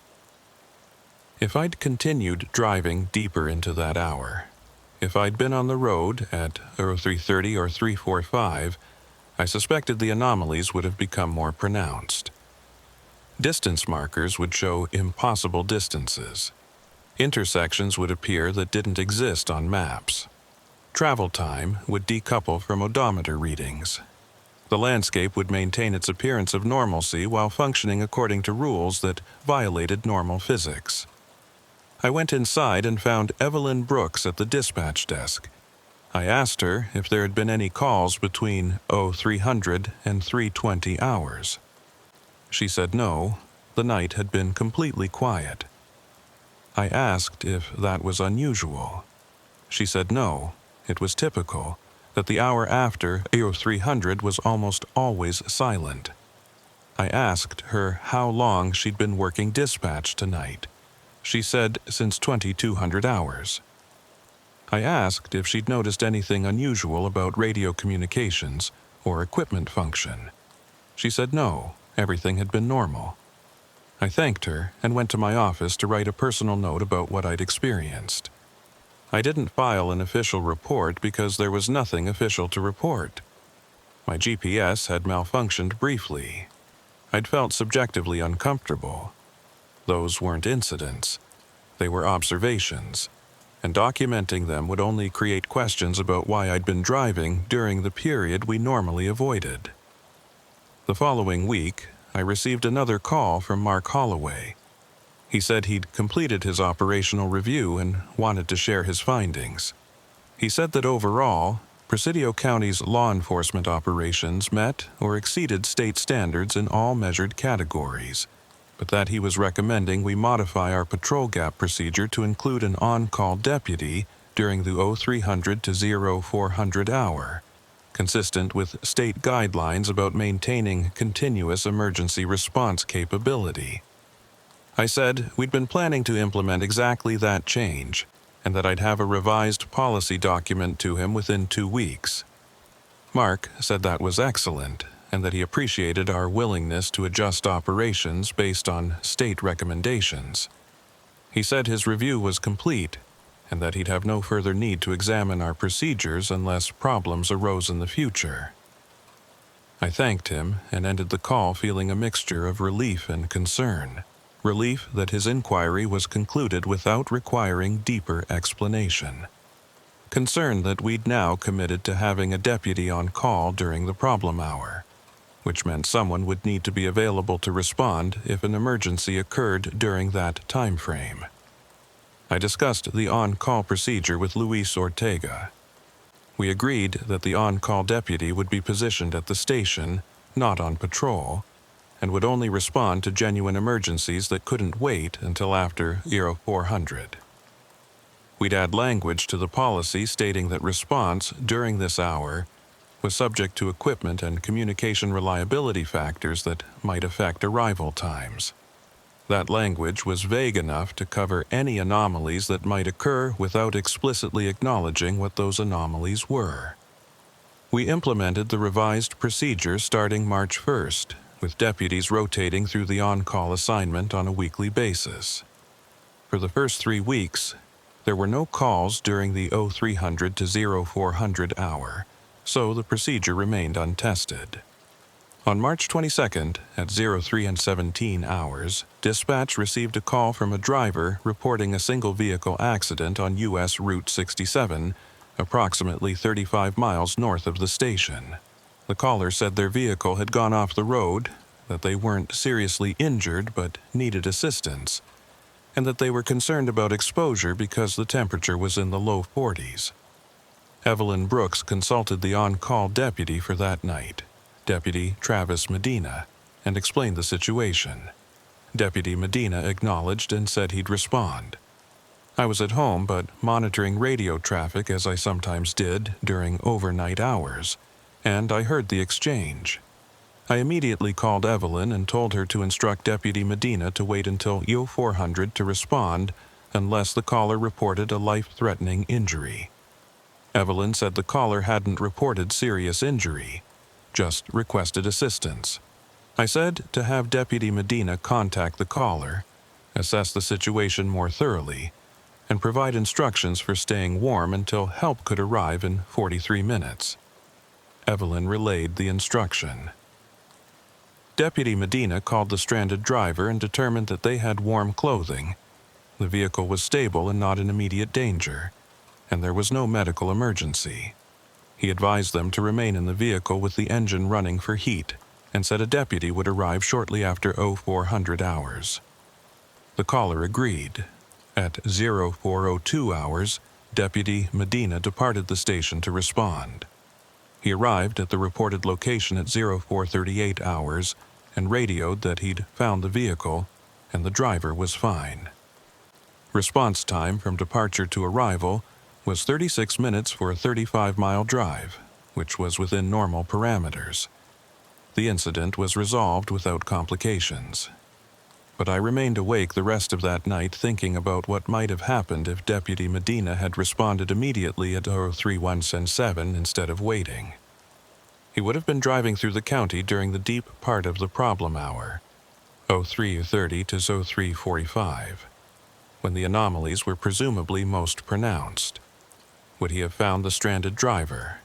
If I'd continued driving deeper into that hour, if I'd been on the road at 03:30 or 03:45, I suspected the anomalies would have become more pronounced. Distance markers would show impossible distances. Intersections would appear that didn't exist on maps. Travel time would decouple from odometer readings. The landscape would maintain its appearance of normalcy while functioning according to rules that violated normal physics. I went inside and found Evelyn Brooks at the dispatch desk. I asked her if there had been any calls between 0300 and 03:20 hours. She said no, the night had been completely quiet. I asked if that was unusual. She said no, it was typical, that the hour after 0300 was almost always silent. I asked her how long she'd been working dispatch tonight. She said since 2200 hours. I asked if she'd noticed anything unusual about radio communications or equipment function. She said no, everything had been normal. I thanked her and went to my office to write a personal note about what I'd experienced. I didn't file an official report because there was nothing official to report. My GPS had malfunctioned briefly. I'd felt subjectively uncomfortable. Those weren't incidents. They were observations, and documenting them would only create questions about why I'd been driving during the period we normally avoided. The following week, I received another call from Mark Holloway. He said he'd completed his operational review and wanted to share his findings. He said that overall, Presidio County's law enforcement operations met or exceeded state standards in all measured categories, but that he was recommending we modify our patrol gap procedure to include an on-call deputy during the 0300 to 0400 hour, consistent with state guidelines about maintaining continuous emergency response capability. I said we'd been planning to implement exactly that change, and that I'd have a revised policy document to him within 2 weeks. Mark said that was excellent, and that he appreciated our willingness to adjust operations based on state recommendations. He said his review was complete, and that he'd have no further need to examine our procedures unless problems arose in the future. I thanked him and ended the call feeling a mixture of relief and concern. Relief that his inquiry was concluded without requiring deeper explanation. Concern that we'd now committed to having a deputy on call during the problem hour, which meant someone would need to be available to respond if an emergency occurred during that time frame. I discussed the on-call procedure with Luis Ortega. We agreed that the on-call deputy would be positioned at the station, not on patrol, and would only respond to genuine emergencies that couldn't wait until after 0400. We'd add language to the policy stating that response during this hour was subject to equipment and communication reliability factors that might affect arrival times. That language was vague enough to cover any anomalies that might occur without explicitly acknowledging what those anomalies were. We implemented the revised procedure starting March 1st, with deputies rotating through the on-call assignment on a weekly basis. For the first 3 weeks, there were no calls during the 0300 to 0400 hour, so the procedure remained untested. On March 22nd, at 03:17 hours, dispatch received a call from a driver reporting a single-vehicle accident on U.S. Route 67, approximately 35 miles north of the station. The caller said their vehicle had gone off the road, that they weren't seriously injured but needed assistance, and that they were concerned about exposure because the temperature was in the low 40s. Evelyn Brooks consulted the on-call deputy for that night, Deputy Travis Medina, and explained the situation. Deputy Medina acknowledged and said he'd respond. I was at home but monitoring radio traffic as I sometimes did during overnight hours, and I heard the exchange. I immediately called Evelyn and told her to instruct Deputy Medina to wait until 0400 to respond unless the caller reported a life-threatening injury. Evelyn said the caller hadn't reported serious injury, just requested assistance. I said to have Deputy Medina contact the caller, assess the situation more thoroughly, and provide instructions for staying warm until help could arrive in 43 minutes. Evelyn relayed the instruction. Deputy Medina called the stranded driver and determined that they had warm clothing. The vehicle was stable and not in immediate danger, and there was no medical emergency. He advised them to remain in the vehicle with the engine running for heat, and said a deputy would arrive shortly after 0400 hours. The caller agreed. At 0402 hours, Deputy Medina departed the station to respond. He arrived at the reported location at 0438 hours and radioed that he'd found the vehicle and the driver was fine. Response time from departure to arrival was 36 minutes for a 35-mile drive, which was within normal parameters. The incident was resolved without complications. But I remained awake the rest of that night thinking about what might have happened if Deputy Medina had responded immediately at 0317 instead of waiting. He would have been driving through the county during the deep part of the problem hour, 0330 to 0345, when the anomalies were presumably most pronounced. Would he have found the stranded driver?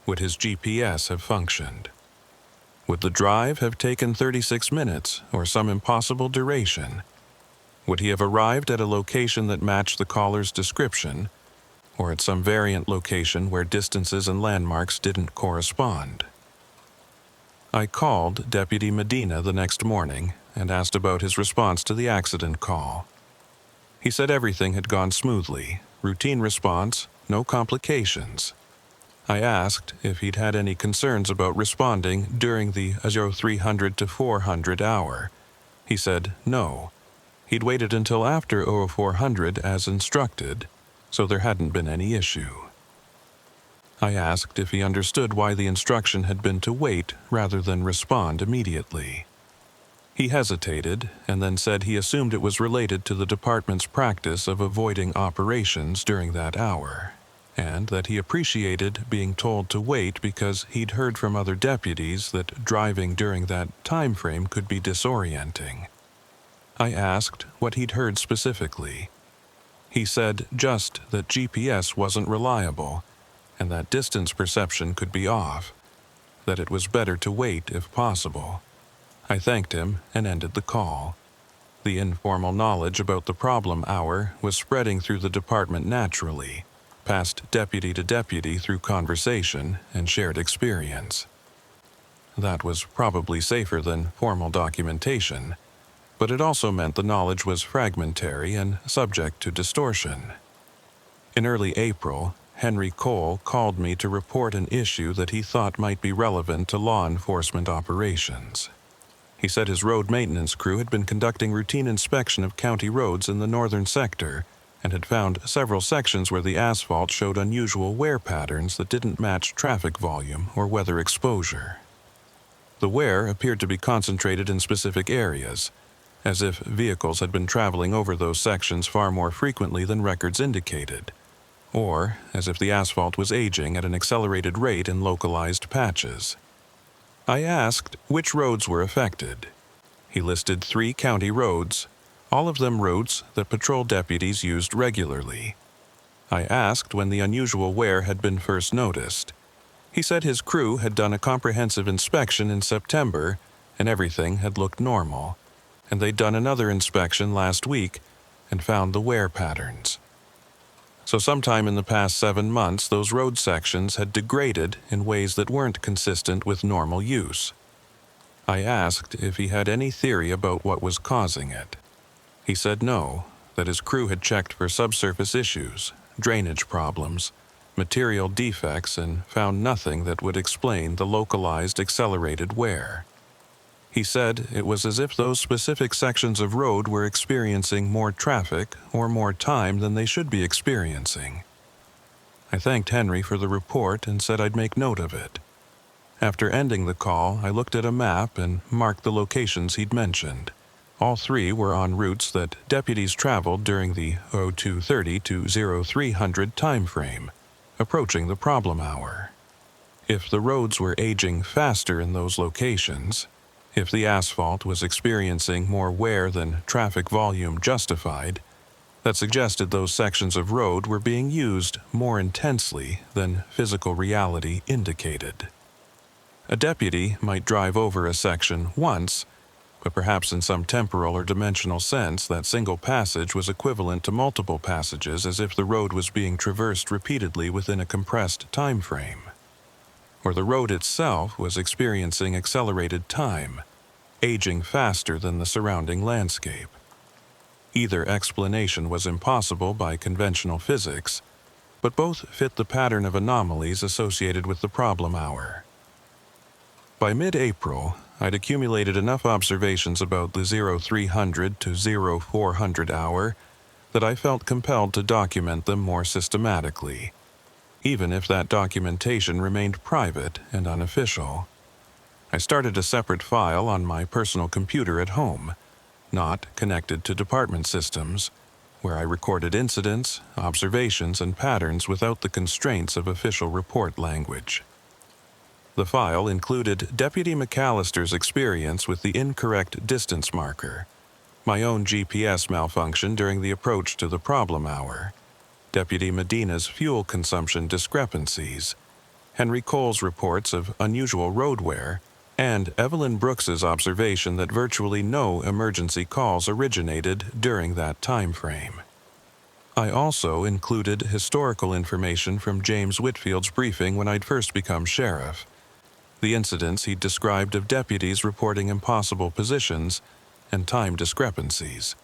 Would his GPS have functioned? Would the drive have taken 36 minutes or some impossible duration? Would he have arrived at a location that matched the caller's description, or at some variant location where distances and landmarks didn't correspond? I called Deputy Medina the next morning and asked about his response to the accident call. He said everything had gone smoothly, routine response, no complications. I asked if he'd had any concerns about responding during the 0300 to 400 hour. He said no. He'd waited until after 0400 as instructed, so there hadn't been any issue. I asked if he understood why the instruction had been to wait rather than respond immediately. He hesitated and then said he assumed it was related to the department's practice of avoiding operations during that hour, and that he appreciated being told to wait because he'd heard from other deputies that driving during that time frame could be disorienting. I asked what he'd heard specifically. He said just that GPS wasn't reliable and that distance perception could be off, that it was better to wait if possible. I thanked him and ended the call. The informal knowledge about the problem hour was spreading through the department naturally, passed deputy to deputy through conversation and shared experience. That was probably safer than formal documentation, but it also meant the knowledge was fragmentary and subject to distortion. In early April, Henry Cole called me to report an issue that he thought might be relevant to law enforcement operations. He said his road maintenance crew had been conducting routine inspection of county roads in the northern sector and had found several sections where the asphalt showed unusual wear patterns that didn't match traffic volume or weather exposure. The wear appeared to be concentrated in specific areas, as if vehicles had been traveling over those sections far more frequently than records indicated, or as if the asphalt was aging at an accelerated rate in localized patches. I asked which roads were affected. He listed 3 county roads, all of them routes that patrol deputies used regularly. I asked when the unusual wear had been first noticed. He said his crew had done a comprehensive inspection in September and everything had looked normal, and they'd done another inspection last week and found the wear patterns. So sometime in the past 7 months, those road sections had degraded in ways that weren't consistent with normal use. I asked if he had any theory about what was causing it. He said no, that his crew had checked for subsurface issues, drainage problems, material defects, and found nothing that would explain the localized accelerated wear. He said it was as if those specific sections of road were experiencing more traffic or more time than they should be experiencing. I thanked Henry for the report and said I'd make note of it. After ending the call, I looked at a map and marked the locations he'd mentioned. All 3 were on routes that deputies traveled during the 0230 to 0300 time frame, approaching the problem hour. If the roads were aging faster in those locations, if the asphalt was experiencing more wear than traffic volume justified, that suggested those sections of road were being used more intensely than physical reality indicated. A deputy might drive over a section once, but perhaps in some temporal or dimensional sense that single passage was equivalent to multiple passages as if the road was being traversed repeatedly within a compressed time frame. Or the road itself was experiencing accelerated time, aging faster than the surrounding landscape. Either explanation was impossible by conventional physics, but both fit the pattern of anomalies associated with the problem hour. By mid-April, I'd accumulated enough observations about the 0300 to 0400 hour that I felt compelled to document them more systematically, even if that documentation remained private and unofficial. I started a separate file on my personal computer at home, not connected to department systems, where I recorded incidents, observations, and patterns without the constraints of official report language. The file included Deputy McAllister's experience with the incorrect distance marker, my own GPS malfunction during the approach to the problem hour, Deputy Medina's fuel consumption discrepancies, Henry Cole's reports of unusual road wear, and Evelyn Brooks's observation that virtually no emergency calls originated during that time frame. I also included historical information from James Whitfield's briefing when I'd first become sheriff. the incidents he'd described of deputies reporting impossible positions and time discrepancies.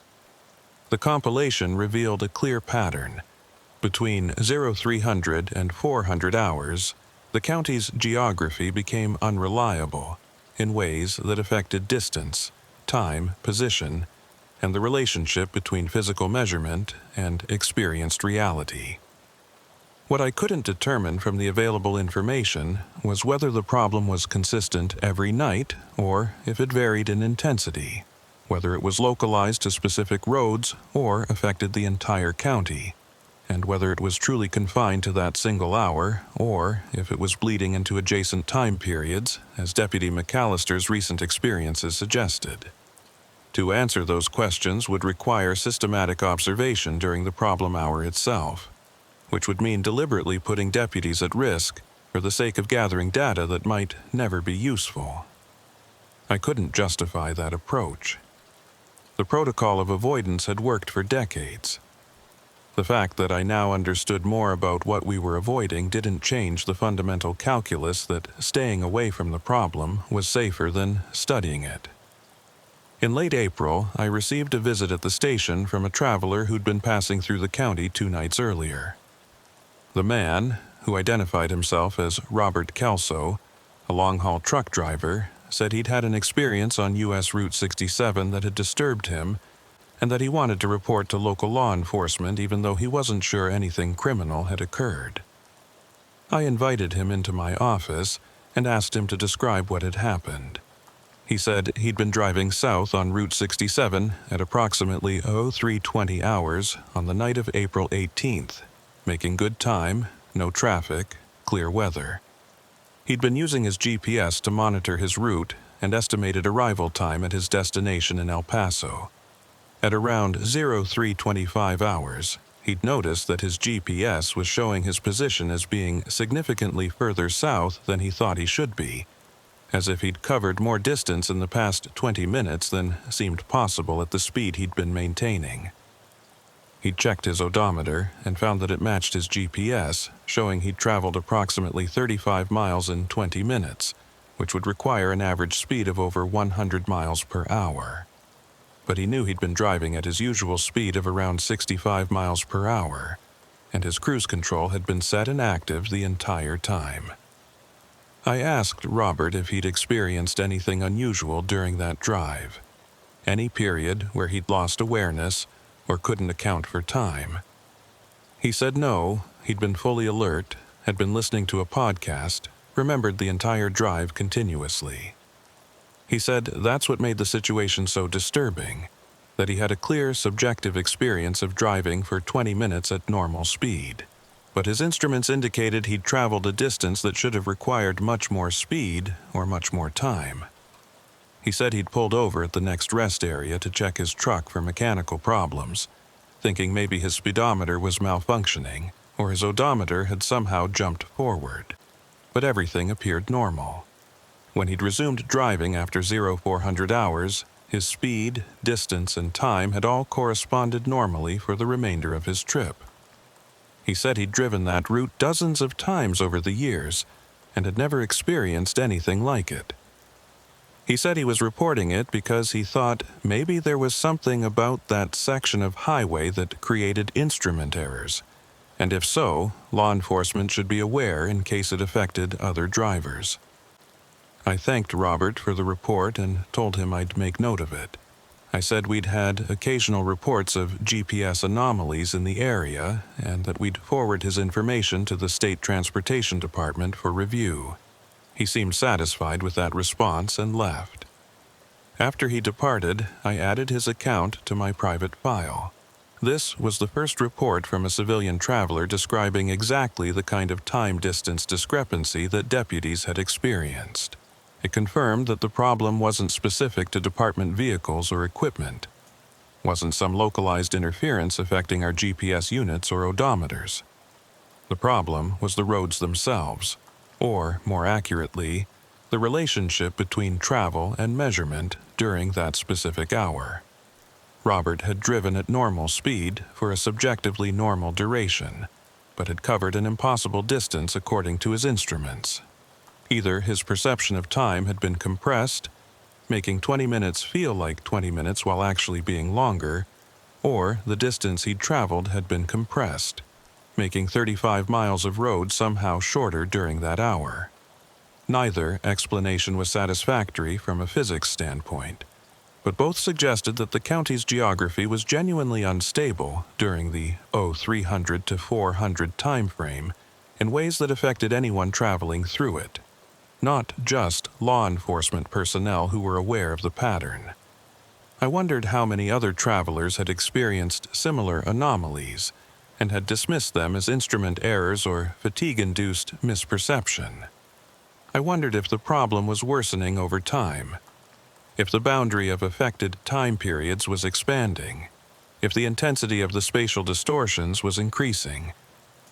The compilation revealed a clear pattern. Between 0300 and 400 hours, the county's geography became unreliable in ways that affected distance, time, position, and the relationship between physical measurement and experienced reality. What I couldn't determine from the available information was whether the problem was consistent every night or if it varied in intensity, whether it was localized to specific roads or affected the entire county, and whether it was truly confined to that single hour or if it was bleeding into adjacent time periods, as Deputy McAllister's recent experiences suggested. To answer those questions would require systematic observation during the problem hour itself, which would mean deliberately putting deputies at risk for the sake of gathering data that might never be useful. I couldn't justify that approach. The protocol of avoidance had worked for decades. The fact that I now understood more about what we were avoiding didn't change the fundamental calculus that staying away from the problem was safer than studying it. In late April, I received a visit at the station from a traveler who'd been passing through the county 2 nights earlier. The man, who identified himself as Robert Kelso, a long-haul truck driver, said he'd had an experience on U.S. Route 67 that had disturbed him and that he wanted to report to local law enforcement even though he wasn't sure anything criminal had occurred. I invited him into my office and asked him to describe what had happened. He said he'd been driving south on Route 67 at approximately 0320 hours on the night of April 18th, making good time, no traffic, clear weather. He'd been using his GPS to monitor his route and estimated arrival time at his destination in El Paso. At around 0325 hours, he'd noticed that his GPS was showing his position as being significantly further south than he thought he should be, as if he'd covered more distance in the past 20 minutes than seemed possible at the speed he'd been maintaining. He'd checked his odometer and found that it matched his GPS, showing he'd traveled approximately 35 miles in 20 minutes, which would require an average speed of over 100 miles per hour. But he knew he'd been driving at his usual speed of around 65 miles per hour, and his cruise control had been set and active the entire time. I asked Robert if he'd experienced anything unusual during that drive, any period where he'd lost awareness or couldn't account for time. He said no, he'd been fully alert, had been listening to a podcast, remembered the entire drive continuously. He said that's what made the situation so disturbing, that he had a clear subjective experience of driving for 20 minutes at normal speed, but his instruments indicated he'd traveled a distance that should have required much more speed or much more time. He said he'd pulled over at the next rest area to check his truck for mechanical problems, thinking maybe his speedometer was malfunctioning or his odometer had somehow jumped forward. But everything appeared normal. When he'd resumed driving after 0400 hours, his speed, distance, and time had all corresponded normally for the remainder of his trip. He said he'd driven that route dozens of times over the years and had never experienced anything like it. He said he was reporting it because he thought maybe there was something about that section of highway that created instrument errors, and if so, law enforcement should be aware in case it affected other drivers. I thanked Robert for the report and told him I'd make note of it. I said we'd had occasional reports of GPS anomalies in the area and that we'd forward his information to the State Transportation Department for review. He seemed satisfied with that response and left. After he departed, I added his account to my private file. This was the first report from a civilian traveler describing exactly the kind of time-distance discrepancy that deputies had experienced. It confirmed that the problem wasn't specific to department vehicles or equipment, wasn't some localized interference affecting our GPS units or odometers. The problem was the roads themselves, or, more accurately, the relationship between travel and measurement during that specific hour. Robert had driven at normal speed for a subjectively normal duration, but had covered an impossible distance according to his instruments. Either his perception of time had been compressed, making 20 minutes feel like 20 minutes while actually being longer, or the distance he'd traveled had been compressed, making 35 miles of road somehow shorter during that hour. Neither explanation was satisfactory from a physics standpoint, but both suggested that the county's geography was genuinely unstable during the 0300 to 400 time frame in ways that affected anyone traveling through it, not just law enforcement personnel who were aware of the pattern. I wondered how many other travelers had experienced similar anomalies and had dismissed them as instrument errors or fatigue-induced misperception. I wondered if the problem was worsening over time, if the boundary of affected time periods was expanding, if the intensity of the spatial distortions was increasing.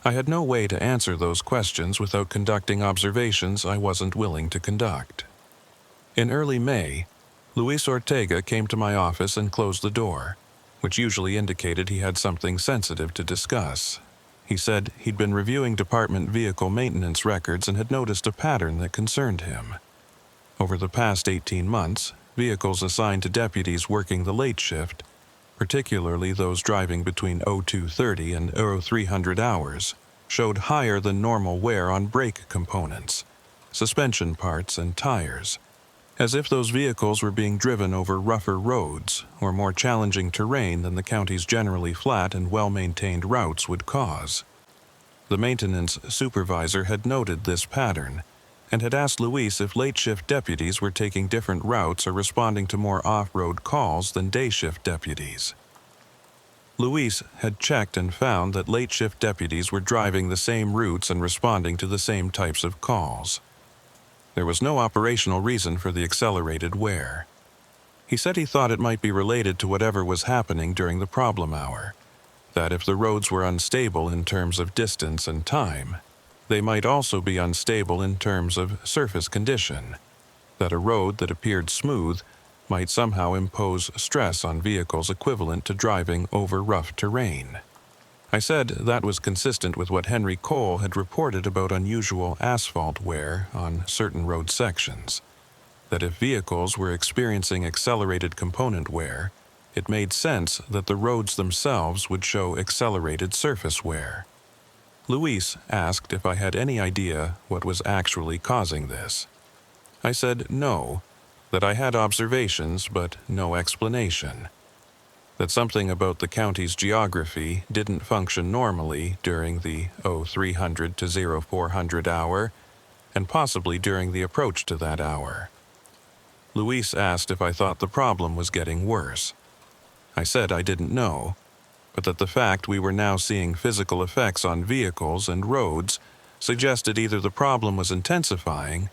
I had no way to answer those questions without conducting observations I wasn't willing to conduct. In early May, Luis Ortega came to my office and closed the door, which usually indicated he had something sensitive to discuss. He said he'd been reviewing department vehicle maintenance records and had noticed a pattern that concerned him. Over the past 18 months, vehicles assigned to deputies working the late shift, particularly those driving between 0230 and 0300 hours, showed higher than normal wear on brake components, suspension parts, and tires, as if those vehicles were being driven over rougher roads or more challenging terrain than the county's generally flat and well-maintained routes would cause. The maintenance supervisor had noted this pattern and had asked Luis if late-shift deputies were taking different routes or responding to more off-road calls than day-shift deputies. Luis had checked and found that late-shift deputies were driving the same routes and responding to the same types of calls. There was no operational reason for the accelerated wear. He said he thought it might be related to whatever was happening during the problem hour, that if the roads were unstable in terms of distance and time, they might also be unstable in terms of surface condition, that a road that appeared smooth might somehow impose stress on vehicles equivalent to driving over rough terrain. I said that was consistent with what Henry Cole had reported about unusual asphalt wear on certain road sections, that if vehicles were experiencing accelerated component wear, it made sense that the roads themselves would show accelerated surface wear. Luis asked if I had any idea what was actually causing this. I said no, that I had observations but no explanation, that something about the county's geography didn't function normally during the 0300 to 0400 hour, and possibly during the approach to that hour. Luis asked if I thought the problem was getting worse. I said I didn't know, but that the fact we were now seeing physical effects on vehicles and roads suggested either the problem was intensifying,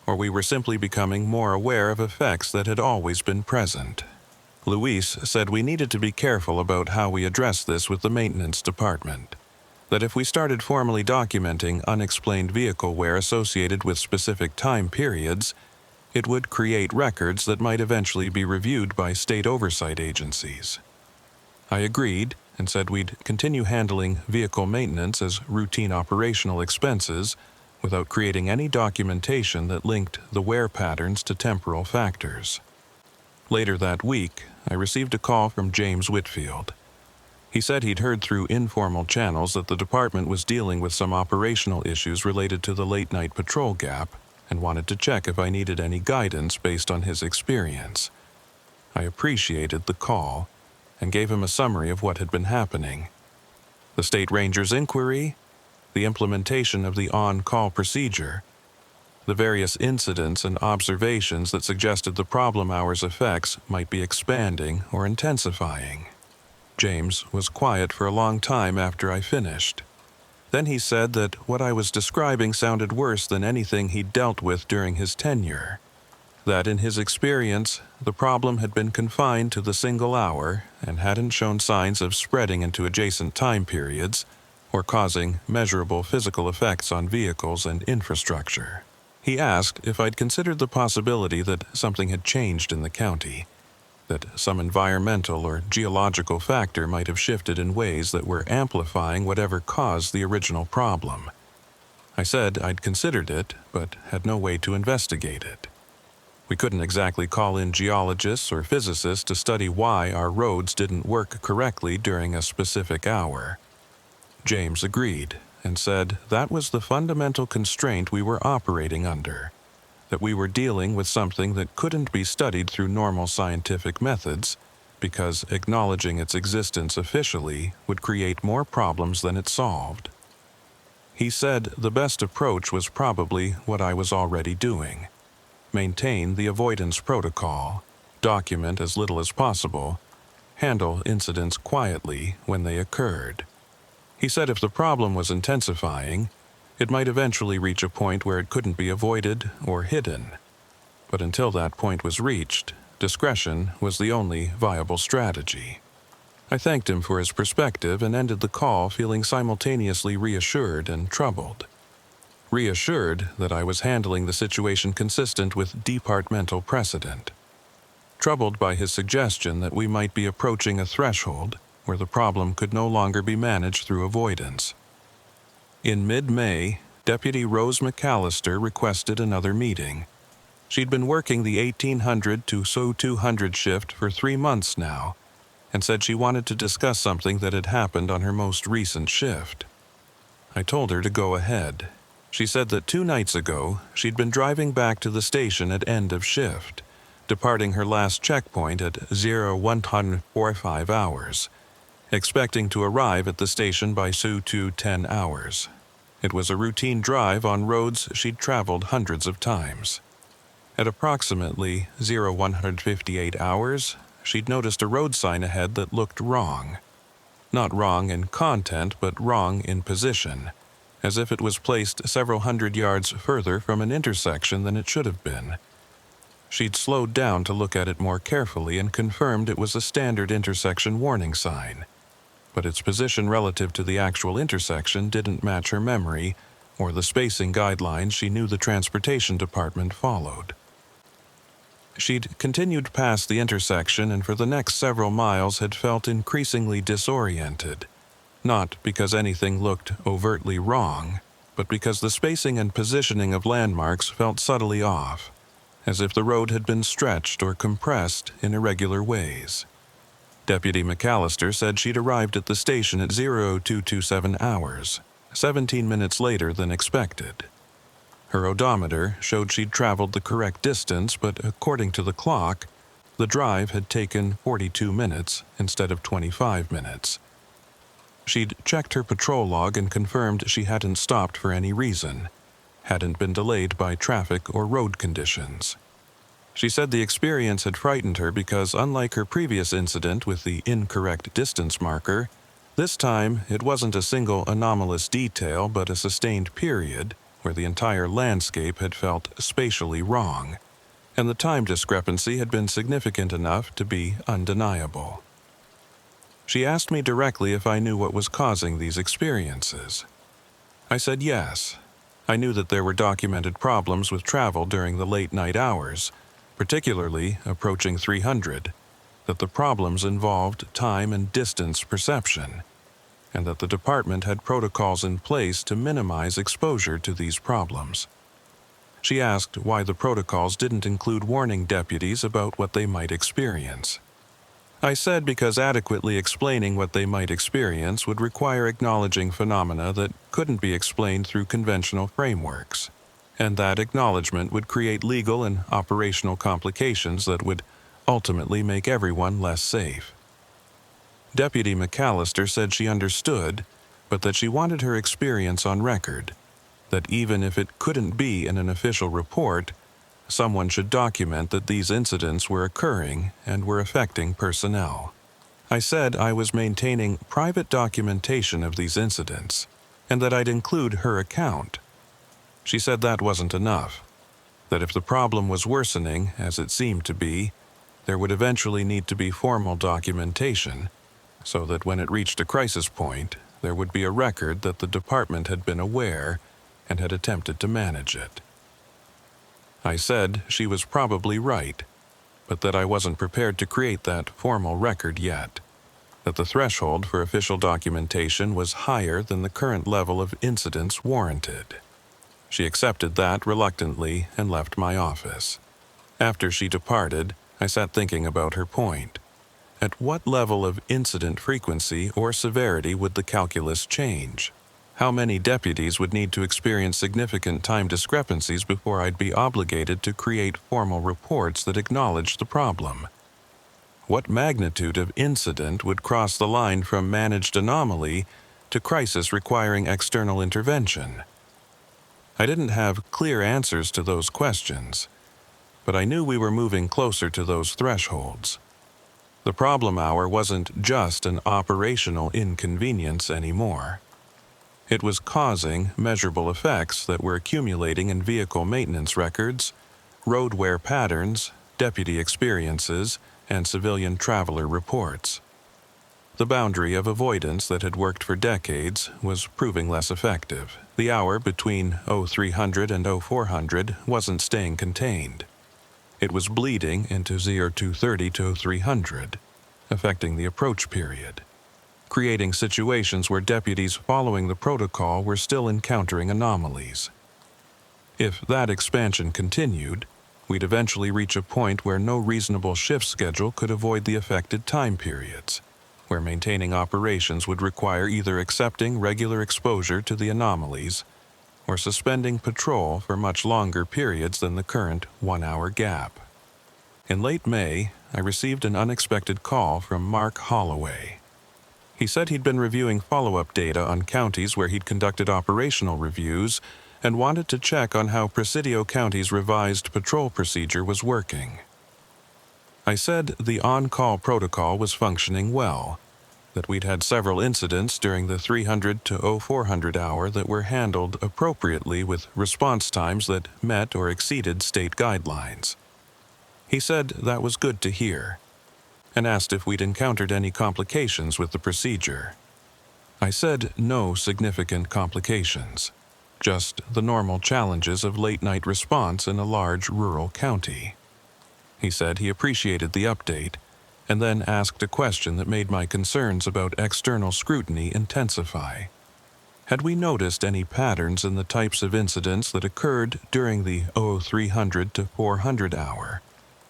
or we were simply becoming more aware of effects that had always been present. Luis said we needed to be careful about how we addressed this with the maintenance department, that if we started formally documenting unexplained vehicle wear associated with specific time periods, it would create records that might eventually be reviewed by state oversight agencies. I agreed and said we'd continue handling vehicle maintenance as routine operational expenses without creating any documentation that linked the wear patterns to temporal factors. Later that week, I received a call from James Whitfield. He said he'd heard through informal channels that the department was dealing with some operational issues related to the late-night patrol gap and wanted to check if I needed any guidance based on his experience. I appreciated the call and gave him a summary of what had been happening. The state ranger's inquiry, the implementation of the on-call procedure, the various incidents and observations that suggested the problem hour's effects might be expanding or intensifying. James was quiet for a long time after I finished. Then he said that what I was describing sounded worse than anything he'd dealt with during his tenure, that in his experience, the problem had been confined to the single hour and hadn't shown signs of spreading into adjacent time periods or causing measurable physical effects on vehicles and infrastructure. He asked if I'd considered the possibility that something had changed in the county, that some environmental or geological factor might have shifted in ways that were amplifying whatever caused the original problem. I said I'd considered it, but had no way to investigate it. We couldn't exactly call in geologists or physicists to study why our roads didn't work correctly during a specific hour. James agreed and said that was the fundamental constraint we were operating under, that we were dealing with something that couldn't be studied through normal scientific methods, because acknowledging its existence officially would create more problems than it solved. He said the best approach was probably what I was already doing: maintain the avoidance protocol, document as little as possible, handle incidents quietly when they occurred. He said if the problem was intensifying, it might eventually reach a point where it couldn't be avoided or hidden. But until that point was reached, discretion was the only viable strategy. I thanked him for his perspective and ended the call feeling simultaneously reassured and troubled. Reassured that I was handling the situation consistent with departmental precedent. Troubled by his suggestion that we might be approaching a threshold where the problem could no longer be managed through avoidance. In mid-May, Deputy Rose McAllister requested another meeting. She'd been working the 1800 to 200 shift for 3 months now, and said she wanted to discuss something that had happened on her most recent shift. I told her to go ahead. She said that 2 nights ago, she'd been driving back to the station at end of shift, departing her last checkpoint at 0145 hours, expecting to arrive at the station by 10 hours. It was a routine drive on roads she'd traveled hundreds of times. At approximately 0158 hours, she'd noticed a road sign ahead that looked wrong. Not wrong in content, but wrong in position, as if it was placed several hundred yards further from an intersection than it should have been. She'd slowed down to look at it more carefully and confirmed it was a standard intersection warning sign. But its position relative to the actual intersection didn't match her memory or the spacing guidelines she knew the transportation department followed. She'd continued past the intersection and for the next several miles had felt increasingly disoriented, not because anything looked overtly wrong, but because the spacing and positioning of landmarks felt subtly off, as if the road had been stretched or compressed in irregular ways. Deputy McAllister said she'd arrived at the station at 0227 hours, 17 minutes later than expected. Her odometer showed she'd traveled the correct distance, but according to the clock, the drive had taken 42 minutes instead of 25 minutes. She'd checked her patrol log and confirmed she hadn't stopped for any reason, hadn't been delayed by traffic or road conditions. She said the experience had frightened her because, unlike her previous incident with the incorrect distance marker, this time it wasn't a single anomalous detail but a sustained period where the entire landscape had felt spatially wrong, and the time discrepancy had been significant enough to be undeniable. She asked me directly if I knew what was causing these experiences. I said yes. I knew that there were documented problems with travel during the late night hours, particularly approaching 300, that the problems involved time and distance perception, and that the department had protocols in place to minimize exposure to these problems. She asked why the protocols didn't include warning deputies about what they might experience. I said because adequately explaining what they might experience would require acknowledging phenomena that couldn't be explained through conventional frameworks, and that acknowledgement would create legal and operational complications that would ultimately make everyone less safe. Deputy McAllister said she understood, but that she wanted her experience on record, that even if it couldn't be in an official report, someone should document that these incidents were occurring and were affecting personnel. I said I was maintaining private documentation of these incidents, and that I'd include her account. She said that wasn't enough, that if the problem was worsening, as it seemed to be, there would eventually need to be formal documentation, so that when it reached a crisis point, there would be a record that the department had been aware and had attempted to manage it. I said she was probably right, but that I wasn't prepared to create that formal record yet, that the threshold for official documentation was higher than the current level of incidents warranted. She accepted that reluctantly and left my office. After she departed, I sat thinking about her point. At what level of incident frequency or severity would the calculus change? How many deputies would need to experience significant time discrepancies before I'd be obligated to create formal reports that acknowledge the problem? What magnitude of incident would cross the line from managed anomaly to crisis requiring external intervention? I didn't have clear answers to those questions, but I knew we were moving closer to those thresholds. The problem hour wasn't just an operational inconvenience anymore. It was causing measurable effects that were accumulating in vehicle maintenance records, road wear patterns, deputy experiences, and civilian traveler reports. The boundary of avoidance that had worked for decades was proving less effective. The hour between 0300 and 0400 wasn't staying contained. It was bleeding into 0230 to 0300, affecting the approach period, creating situations where deputies following the protocol were still encountering anomalies. If that expansion continued, we'd eventually reach a point where no reasonable shift schedule could avoid the affected time periods, where maintaining operations would require either accepting regular exposure to the anomalies or suspending patrol for much longer periods than the current 1-hour gap. In late May, I received an unexpected call from Mark Holloway. He said he'd been reviewing follow-up data on counties where he'd conducted operational reviews and wanted to check on how Presidio County's revised patrol procedure was working. I said the on-call protocol was functioning well, that we'd had several incidents during the 300 to 0400 hour that were handled appropriately with response times that met or exceeded state guidelines. He said that was good to hear, and asked if we'd encountered any complications with the procedure. I said no significant complications, just the normal challenges of late-night response in a large rural county. He said he appreciated the update, and then asked a question that made my concerns about external scrutiny intensify. Had we noticed any patterns in the types of incidents that occurred during the 0300 to 400 hour,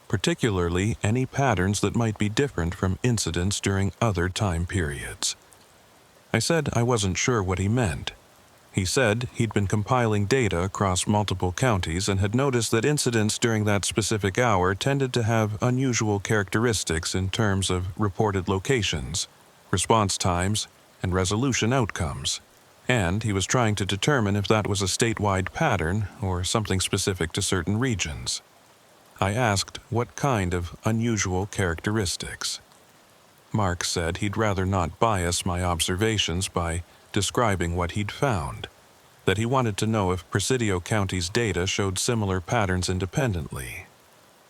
particularly any patterns that might be different from incidents during other time periods? I said I wasn't sure what he meant. He said he'd been compiling data across multiple counties and had noticed that incidents during that specific hour tended to have unusual characteristics in terms of reported locations, response times, and resolution outcomes, and he was trying to determine if that was a statewide pattern or something specific to certain regions. I asked what kind of unusual characteristics. Mark said he'd rather not bias my observations by describing what he'd found, that he wanted to know if Presidio County's data showed similar patterns independently.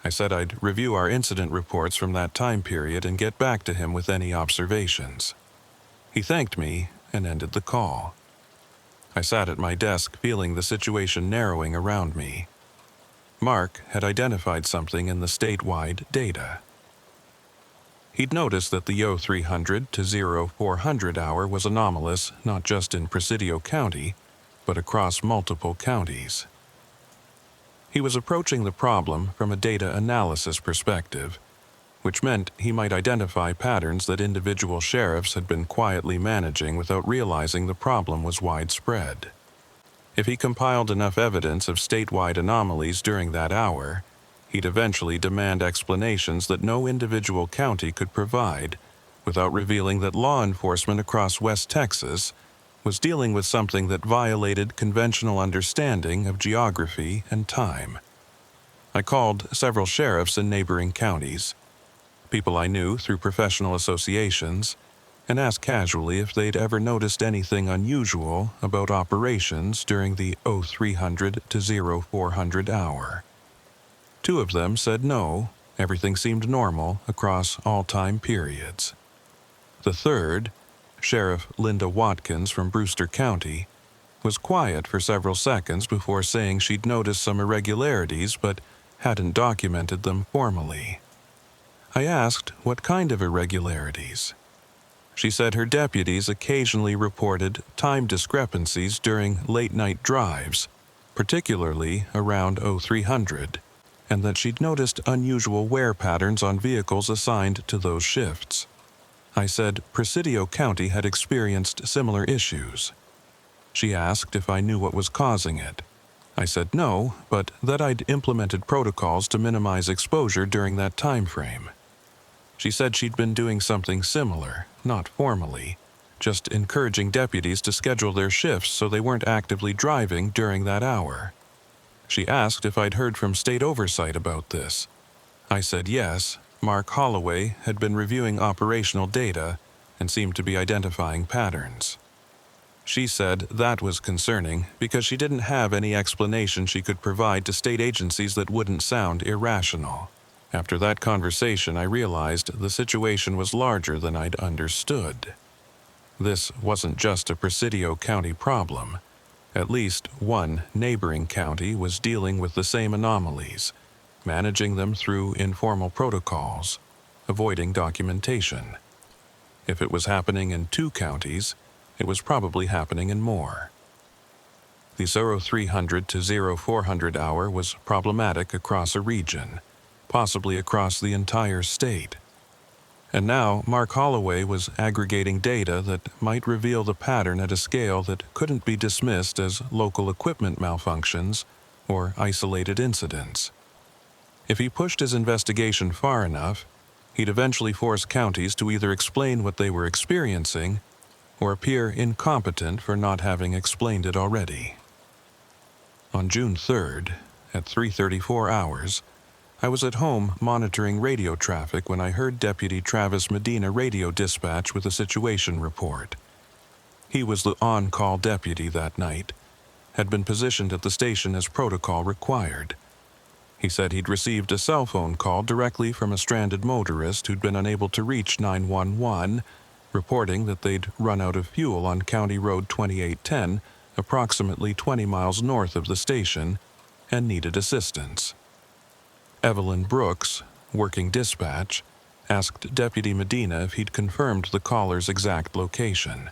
I said I'd review our incident reports from that time period and get back to him with any observations. He thanked me and ended the call. I sat at my desk feeling the situation narrowing around me. Mark had identified something in the statewide data. He'd noticed that the 0300 to 0400 hour was anomalous not just in Presidio County, but across multiple counties. He was approaching the problem from a data analysis perspective, which meant he might identify patterns that individual sheriffs had been quietly managing without realizing the problem was widespread. If he compiled enough evidence of statewide anomalies during that hour, he'd eventually demand explanations that no individual county could provide without revealing that law enforcement across West Texas was dealing with something that violated conventional understanding of geography and time. I called several sheriffs in neighboring counties, people I knew through professional associations, and asked casually if they'd ever noticed anything unusual about operations during the 0300 to 0400 hour. 2 of them said no, everything seemed normal across all time periods. The third, Sheriff Linda Watkins from Brewster County, was quiet for several seconds before saying she'd noticed some irregularities but hadn't documented them formally. I asked what kind of irregularities. She said her deputies occasionally reported time discrepancies during late-night drives, particularly around 0300, and that she'd noticed unusual wear patterns on vehicles assigned to those shifts. I said Presidio County had experienced similar issues. She asked if I knew what was causing it. I said no, but that I'd implemented protocols to minimize exposure during that time frame. She said she'd been doing something similar, not formally, just encouraging deputies to schedule their shifts so they weren't actively driving during that hour. She asked if I'd heard from state oversight about this. I said yes. Mark Holloway had been reviewing operational data and seemed to be identifying patterns. She said that was concerning because she didn't have any explanation she could provide to state agencies that wouldn't sound irrational. After that conversation, I realized the situation was larger than I'd understood. This wasn't just a Presidio County problem. At least one neighboring county was dealing with the same anomalies, managing them through informal protocols, avoiding documentation. If it was happening in 2 counties, it was probably happening in more. The 0300 to 0400 hour was problematic across a region, possibly across the entire state. And now Mark Holloway was aggregating data that might reveal the pattern at a scale that couldn't be dismissed as local equipment malfunctions or isolated incidents. If he pushed his investigation far enough, he'd eventually force counties to either explain what they were experiencing or appear incompetent for not having explained it already. On June 3rd, at 3:34 hours, I was at home monitoring radio traffic when I heard Deputy Travis Medina radio dispatch with a situation report. He was the on-call deputy that night, had been positioned at the station as protocol required. He said he'd received a cell phone call directly from a stranded motorist who'd been unable to reach 911, reporting that they'd run out of fuel on County Road 2810, approximately 20 miles north of the station, and needed assistance. Evelyn Brooks, working dispatch, asked Deputy Medina if he'd confirmed the caller's exact location.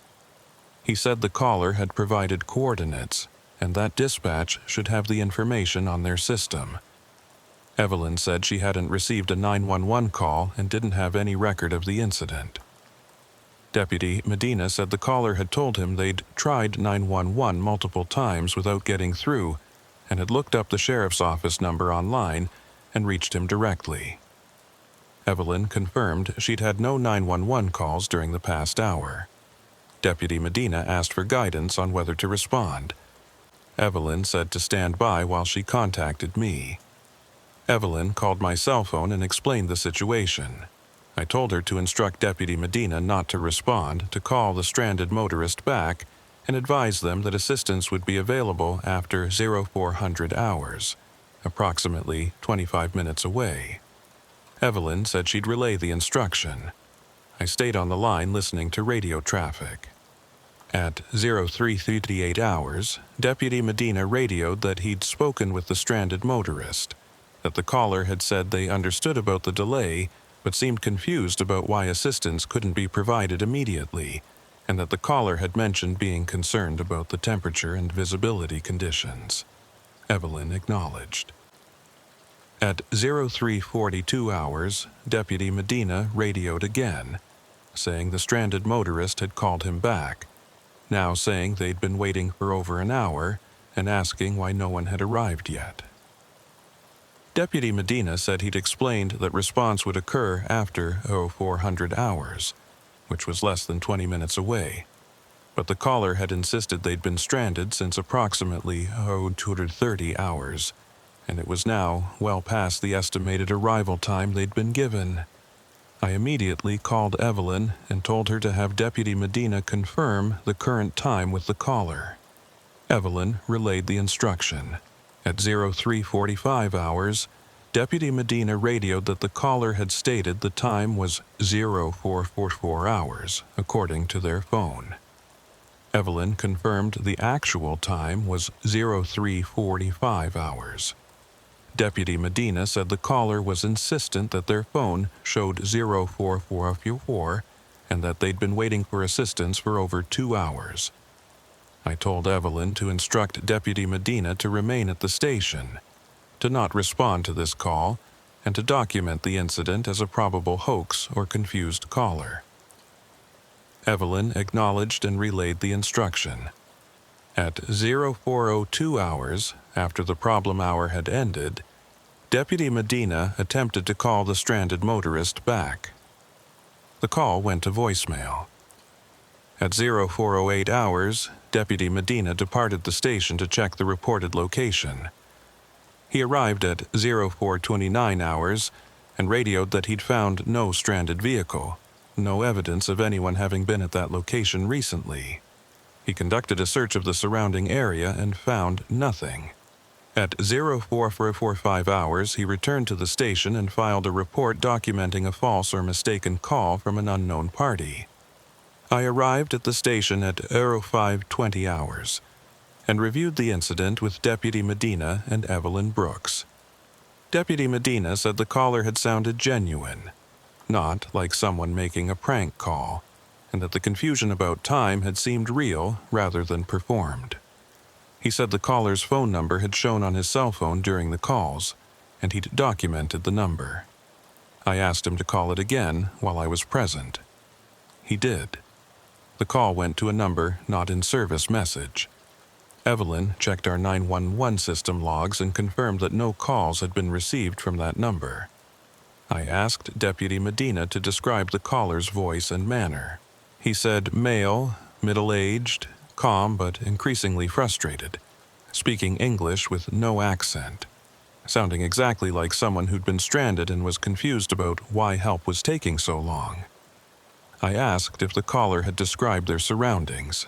He said the caller had provided coordinates, and that dispatch should have the information on their system. Evelyn said she hadn't received a 911 call and didn't have any record of the incident. Deputy Medina said the caller had told him they'd tried 911 multiple times without getting through and had looked up the sheriff's office number online and reached him directly. Evelyn confirmed she'd had no 911 calls during the past hour. Deputy Medina asked for guidance on whether to respond. Evelyn said to stand by while she contacted me. Evelyn called my cell phone and explained the situation. I told her to instruct Deputy Medina not to respond, to call the stranded motorist back, and advise them that assistance would be available after 0400 hours, approximately 25 minutes away. Evelyn said she'd relay the instruction. I stayed on the line listening to radio traffic. At 03:38 hours, Deputy Medina radioed that he'd spoken with the stranded motorist, that the caller had said they understood about the delay but seemed confused about why assistance couldn't be provided immediately, and that the caller had mentioned being concerned about the temperature and visibility conditions. Evelyn acknowledged. At 03:42 hours, Deputy Medina radioed again, saying the stranded motorist had called him back, now saying they'd been waiting for over an hour and asking why no one had arrived yet. Deputy Medina said he'd explained that response would occur after 0400 hours, which was less than 20 minutes away, but the caller had insisted they'd been stranded since approximately 0230 hours, and it was now well past the estimated arrival time they'd been given. I immediately called Evelyn and told her to have Deputy Medina confirm the current time with the caller. Evelyn relayed the instruction. At 03:45 hours, Deputy Medina radioed that the caller had stated the time was 0444 hours, according to their phone. Evelyn confirmed the actual time was 03:45 hours. Deputy Medina said the caller was insistent that their phone showed 0444 and that they'd been waiting for assistance for over 2 hours. I told Evelyn to instruct Deputy Medina to remain at the station, to not respond to this call, and to document the incident as a probable hoax or confused caller. Evelyn acknowledged and relayed the instruction. At 0402 hours, after the problem hour had ended, Deputy Medina attempted to call the stranded motorist back. The call went to voicemail. At 0408 hours, Deputy Medina departed the station to check the reported location. He arrived at 0429 hours and radioed that he'd found no stranded vehicle, no evidence of anyone having been at that location recently. He conducted a search of the surrounding area and found nothing. At 0445 hours, he returned to the station and filed a report documenting a false or mistaken call from an unknown party. I arrived at the station at 0520 hours and reviewed the incident with Deputy Medina and Evelyn Brooks. Deputy Medina said the caller had sounded genuine, not like someone making a prank call, and that the confusion about time had seemed real rather than performed. He said the caller's phone number had shown on his cell phone during the calls, and he'd documented the number. I asked him to call it again while I was present. He did. The call went to a number not in service message. Evelyn checked our 911 system logs and confirmed that no calls had been received from that number. I asked Deputy Medina to describe the caller's voice and manner. He said male, middle-aged, calm but increasingly frustrated, speaking English with no accent, sounding exactly like someone who'd been stranded and was confused about why help was taking so long. I asked if the caller had described their surroundings.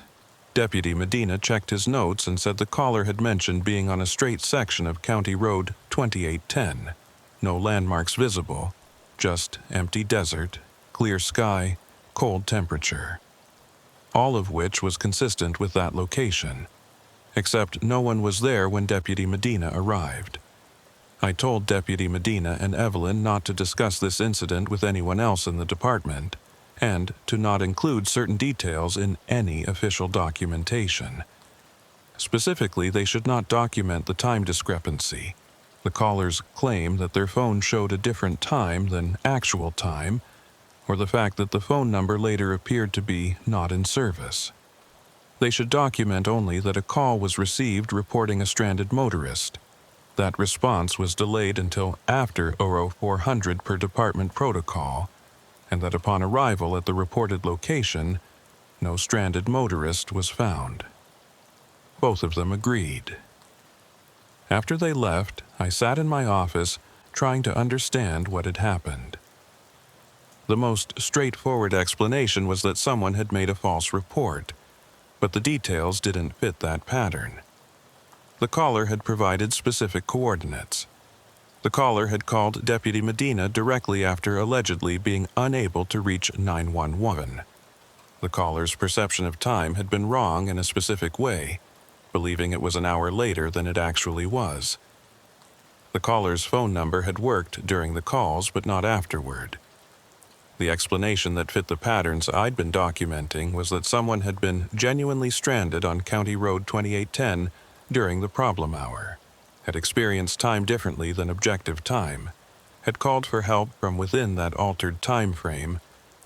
Deputy Medina checked his notes and said the caller had mentioned being on a straight section of County Road 2810, no landmarks visible, just empty desert, clear sky, cold temperature. All of which was consistent with that location, except no one was there when Deputy Medina arrived. I told Deputy Medina and Evelyn not to discuss this incident with anyone else in the department, and to not include certain details in any official documentation. Specifically, they should not document the time discrepancy, the caller's claim that their phone showed a different time than actual time, or the fact that the phone number later appeared to be not in service. They should document only that a call was received reporting a stranded motorist. That response was delayed until after 0400 per department protocol, and that upon arrival at the reported location, no stranded motorist was found. Both of them agreed. After they left, I sat in my office trying to understand what had happened. The most straightforward explanation was that someone had made a false report, but the details didn't fit that pattern. The caller had provided specific coordinates. The caller had called Deputy Medina directly after allegedly being unable to reach 911. The caller's perception of time had been wrong in a specific way, believing it was an hour later than it actually was. The caller's phone number had worked during the calls, but not afterward. The explanation that fit the patterns I'd been documenting was that someone had been genuinely stranded on County Road 2810 during the problem hour, had experienced time differently than objective time, had called for help from within that altered time frame,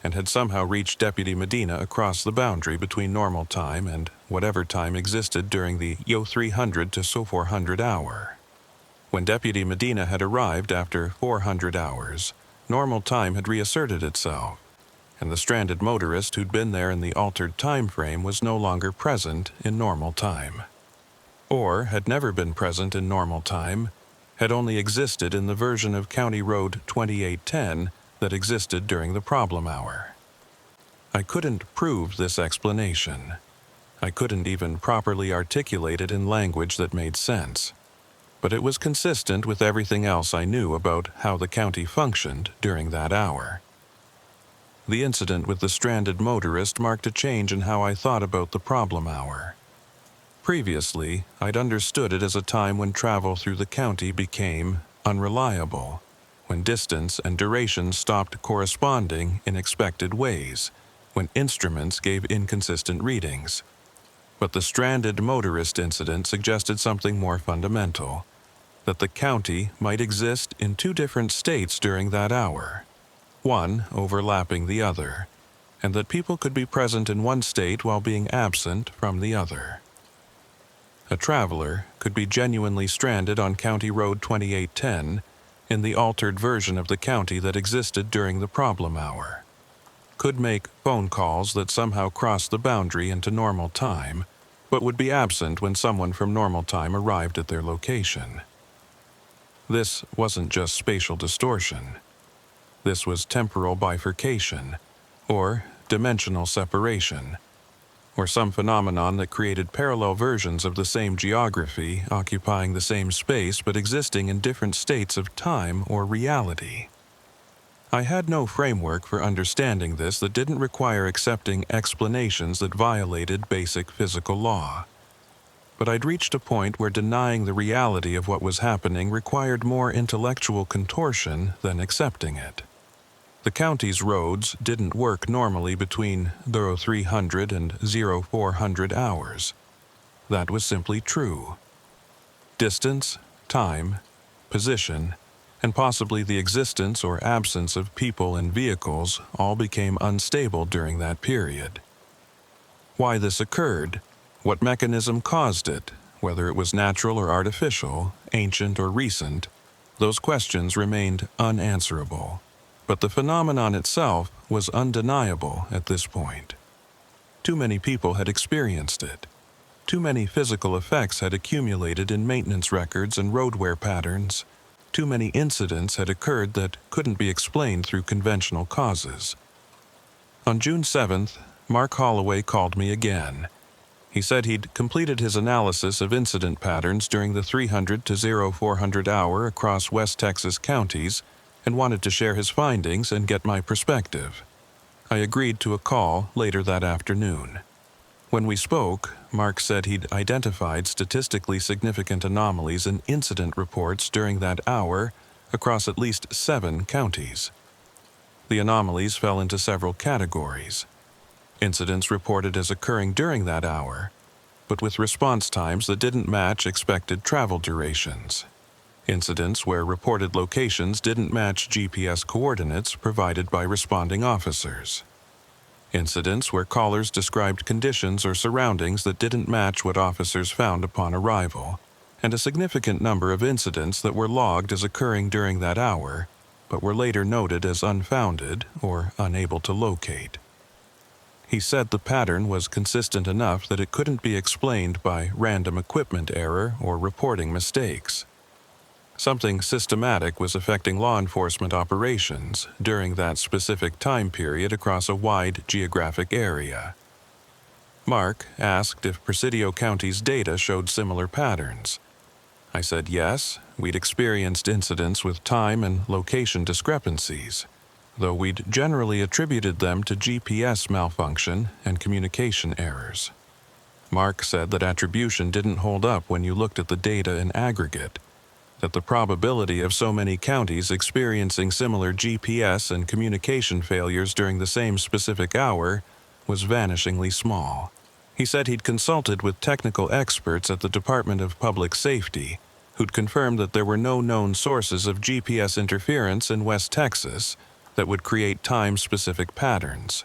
and had somehow reached Deputy Medina across the boundary between normal time and whatever time existed during the 0300 to 0400 hour. When Deputy Medina had arrived after 400 hours, normal time had reasserted itself, and the stranded motorist who'd been there in the altered time frame was no longer present in normal time. Or had never been present in normal time, had only existed in the version of County Road 2810 that existed during the problem hour. I couldn't prove this explanation. I couldn't even properly articulate it in language that made sense. But it was consistent with everything else I knew about how the county functioned during that hour. The incident with the stranded motorist marked a change in how I thought about the problem hour. Previously, I'd understood it as a time when travel through the county became unreliable, when distance and duration stopped corresponding in expected ways, when instruments gave inconsistent readings. But the stranded motorist incident suggested something more fundamental, that the county might exist in two different states during that hour, one overlapping the other, and that people could be present in one state while being absent from the other. A traveler could be genuinely stranded on County Road 2810 in the altered version of the county that existed during the problem hour, could make phone calls that somehow crossed the boundary into normal time, but would be absent when someone from normal time arrived at their location. This wasn't just spatial distortion. This was temporal bifurcation, or dimensional separation, or some phenomenon that created parallel versions of the same geography occupying the same space but existing in different states of time or reality. I had no framework for understanding this that didn't require accepting explanations that violated basic physical law. But I'd reached a point where denying the reality of what was happening required more intellectual contortion than accepting it. The county's roads didn't work normally between 0300 and 0400 hours. That was simply true. Distance, time, position, and possibly the existence or absence of people and vehicles all became unstable during that period. Why this occurred, what mechanism caused it, whether it was natural or artificial, ancient or recent, those questions remained unanswerable. But the phenomenon itself was undeniable at this point. Too many people had experienced it. Too many physical effects had accumulated in maintenance records and road wear patterns. Too many incidents had occurred that couldn't be explained through conventional causes. On June 7th, Mark Holloway called me again. He said he'd completed his analysis of incident patterns during the 300 to 0400 hour across West Texas counties and wanted to share his findings and get my perspective. I agreed to a call later that afternoon. When we spoke, Mark said he'd identified statistically significant anomalies in incident reports during that hour across at least 7 counties. The anomalies fell into several categories. Incidents reported as occurring during that hour, but with response times that didn't match expected travel durations. Incidents where reported locations didn't match GPS coordinates provided by responding officers. Incidents where callers described conditions or surroundings that didn't match what officers found upon arrival, and a significant number of incidents that were logged as occurring during that hour, but were later noted as unfounded or unable to locate. He said the pattern was consistent enough that it couldn't be explained by random equipment error or reporting mistakes. Something systematic was affecting law enforcement operations during that specific time period across a wide geographic area. Mark asked if Presidio County's data showed similar patterns. I said yes, we'd experienced incidents with time and location discrepancies, though we'd generally attributed them to GPS malfunction and communication errors. Mark said that attribution didn't hold up when you looked at the data in aggregate, that the probability of so many counties experiencing similar GPS and communication failures during the same specific hour was vanishingly small. He said he'd consulted with technical experts at the Department of Public Safety, who'd confirmed that there were no known sources of GPS interference in West Texas that would create time-specific patterns.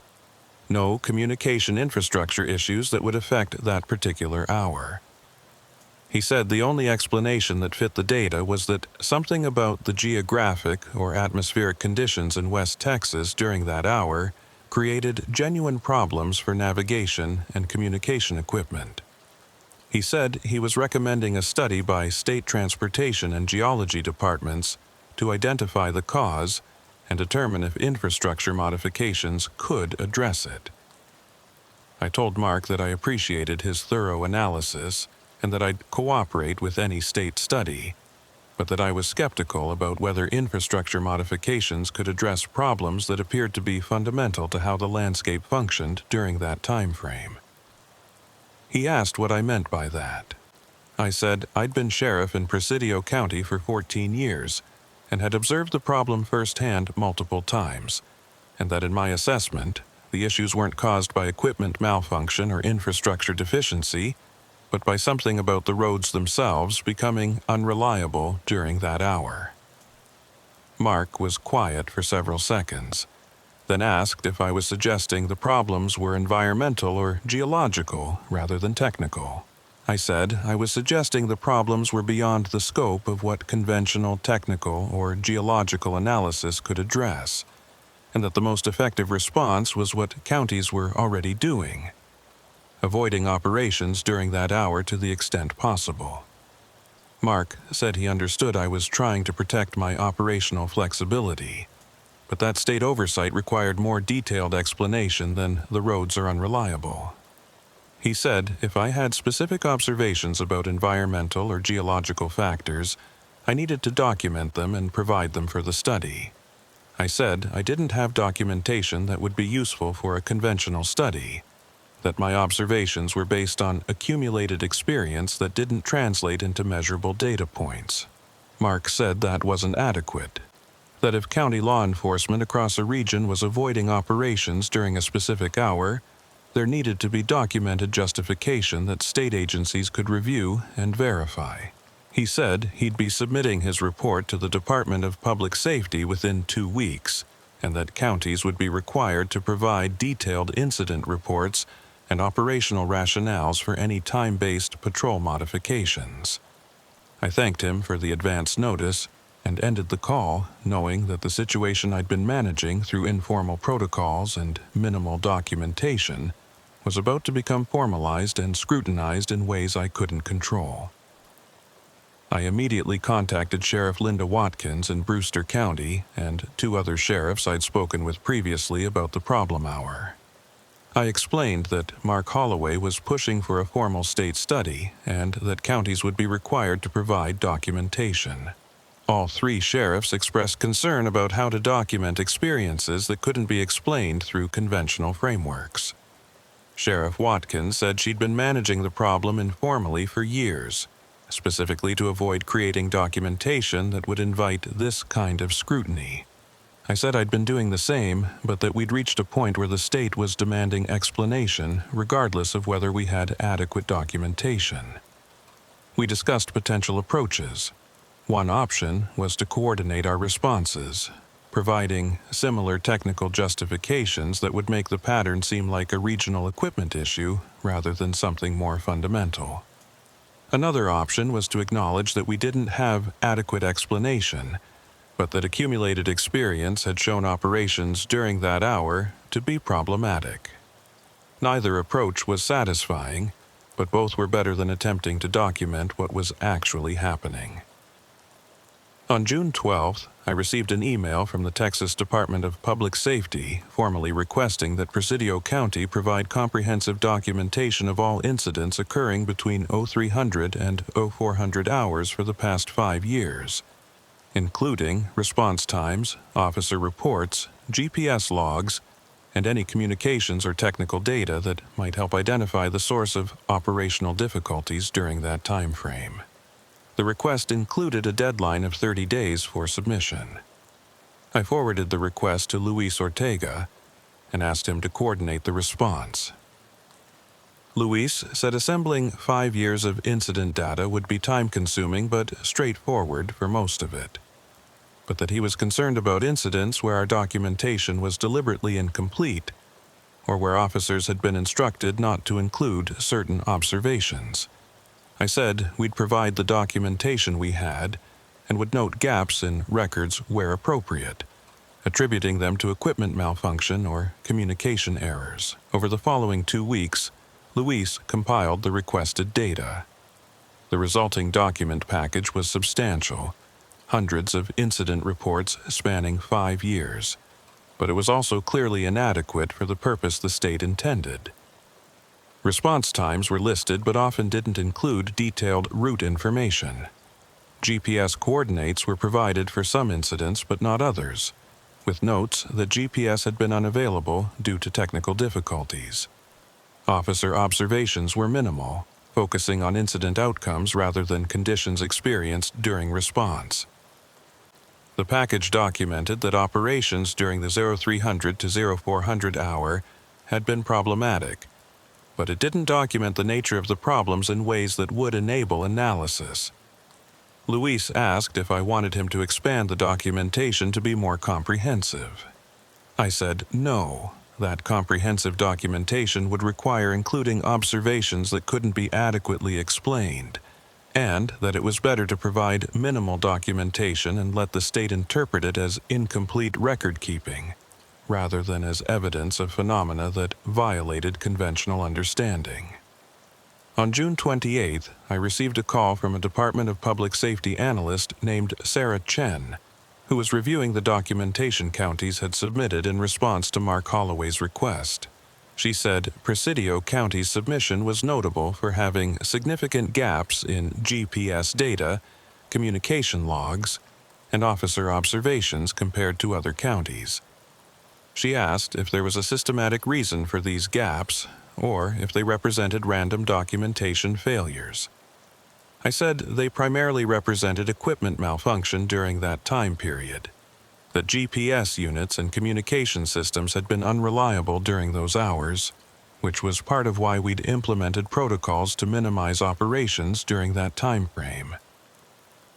No communication infrastructure issues that would affect that particular hour. He said the only explanation that fit the data was that something about the geographic or atmospheric conditions in West Texas during that hour created genuine problems for navigation and communication equipment. He said he was recommending a study by state transportation and geology departments to identify the cause and determine if infrastructure modifications could address it. I told Mark that I appreciated his thorough analysis and that I'd cooperate with any state study, but that I was skeptical about whether infrastructure modifications could address problems that appeared to be fundamental to how the landscape functioned during that time frame. He asked what I meant by that. I said I'd been sheriff in Presidio County for 14 years and had observed the problem firsthand multiple times, and that in my assessment, The issues weren't caused by equipment malfunction or infrastructure deficiency, but by something about the roads themselves becoming unreliable during that hour. Mark was quiet for several seconds, then asked if I was suggesting the problems were environmental or geological rather than technical. I said I was suggesting the problems were beyond the scope of what conventional technical or geological analysis could address, and that the most effective response was what counties were already doing, avoiding operations during that hour to the extent possible. Mark said he understood I was trying to protect my operational flexibility, but that state oversight required more detailed explanation than the roads are unreliable. He said if I had specific observations about environmental or geological factors, I needed to document them and provide them for the study. I said I didn't have documentation that would be useful for a conventional study, that my observations were based on accumulated experience that didn't translate into measurable data points. Mark said that wasn't adequate, that if county law enforcement across a region was avoiding operations during a specific hour, there needed to be documented justification that state agencies could review and verify. He said he'd be submitting his report to the Department of Public Safety within 2 weeks, and that counties would be required to provide detailed incident reports and operational rationales for any time-based patrol modifications. I thanked him for the advance notice and ended the call knowing that the situation I'd been managing through informal protocols and minimal documentation was about to become formalized and scrutinized in ways I couldn't control. I immediately contacted Sheriff Linda Watkins in Brewster County and 2 other sheriffs I'd spoken with previously about the problem hour. I explained that Mark Holloway was pushing for a formal state study and that counties would be required to provide documentation. All 3 sheriffs expressed concern about how to document experiences that couldn't be explained through conventional frameworks. Sheriff Watkins said she'd been managing the problem informally for years, specifically to avoid creating documentation that would invite this kind of scrutiny. I said I'd been doing the same, but that we'd reached a point where the state was demanding explanation regardless of whether we had adequate documentation. We discussed potential approaches. One option was to coordinate our responses, providing similar technical justifications that would make the pattern seem like a regional equipment issue rather than something more fundamental. Another option was to acknowledge that we didn't have adequate explanation, but that accumulated experience had shown operations during that hour to be problematic. Neither approach was satisfying, but both were better than attempting to document what was actually happening. On June 12th, I received an email from the Texas Department of Public Safety formally requesting that Presidio County provide comprehensive documentation of all incidents occurring between 0300 and 0400 hours for the past 5 years, including response times, officer reports, GPS logs, and any communications or technical data that might help identify the source of operational difficulties during that time frame. The request included a deadline of 30 days for submission. I forwarded the request to Luis Ortega and asked him to coordinate the response. Luis said assembling 5 years of incident data would be time-consuming but straightforward for most of it, but that he was concerned about incidents where our documentation was deliberately incomplete or where officers had been instructed not to include certain observations. I said we'd provide the documentation we had and would note gaps in records where appropriate, attributing them to equipment malfunction or communication errors. Over the following 2 weeks, Luis compiled the requested data. The resulting document package was substantial, hundreds of incident reports spanning 5 years, but it was also clearly inadequate for the purpose the state intended. Response times were listed but often didn't include detailed route information. GPS coordinates were provided for some incidents but not others, with notes that GPS had been unavailable due to technical difficulties. Officer observations were minimal, focusing on incident outcomes rather than conditions experienced during response. The package documented that operations during the 0300 to 0400 hour had been problematic, but it didn't document the nature of the problems in ways that would enable analysis. Luis asked if I wanted him to expand the documentation to be more comprehensive. I said no, that comprehensive documentation would require including observations that couldn't be adequately explained, and that it was better to provide minimal documentation and let the state interpret it as incomplete record-keeping, rather than as evidence of phenomena that violated conventional understanding. On June 28th, I received a call from a Department of Public Safety analyst named Sarah Chen, who was reviewing the documentation counties had submitted in response to Mark Holloway's request. She said Presidio County's submission was notable for having significant gaps in GPS data, communication logs, and officer observations compared to other counties. She asked if there was a systematic reason for these gaps, or if they represented random documentation failures. I said they primarily represented equipment malfunction during that time period, that GPS units and communication systems had been unreliable during those hours, which was part of why we'd implemented protocols to minimize operations during that time frame.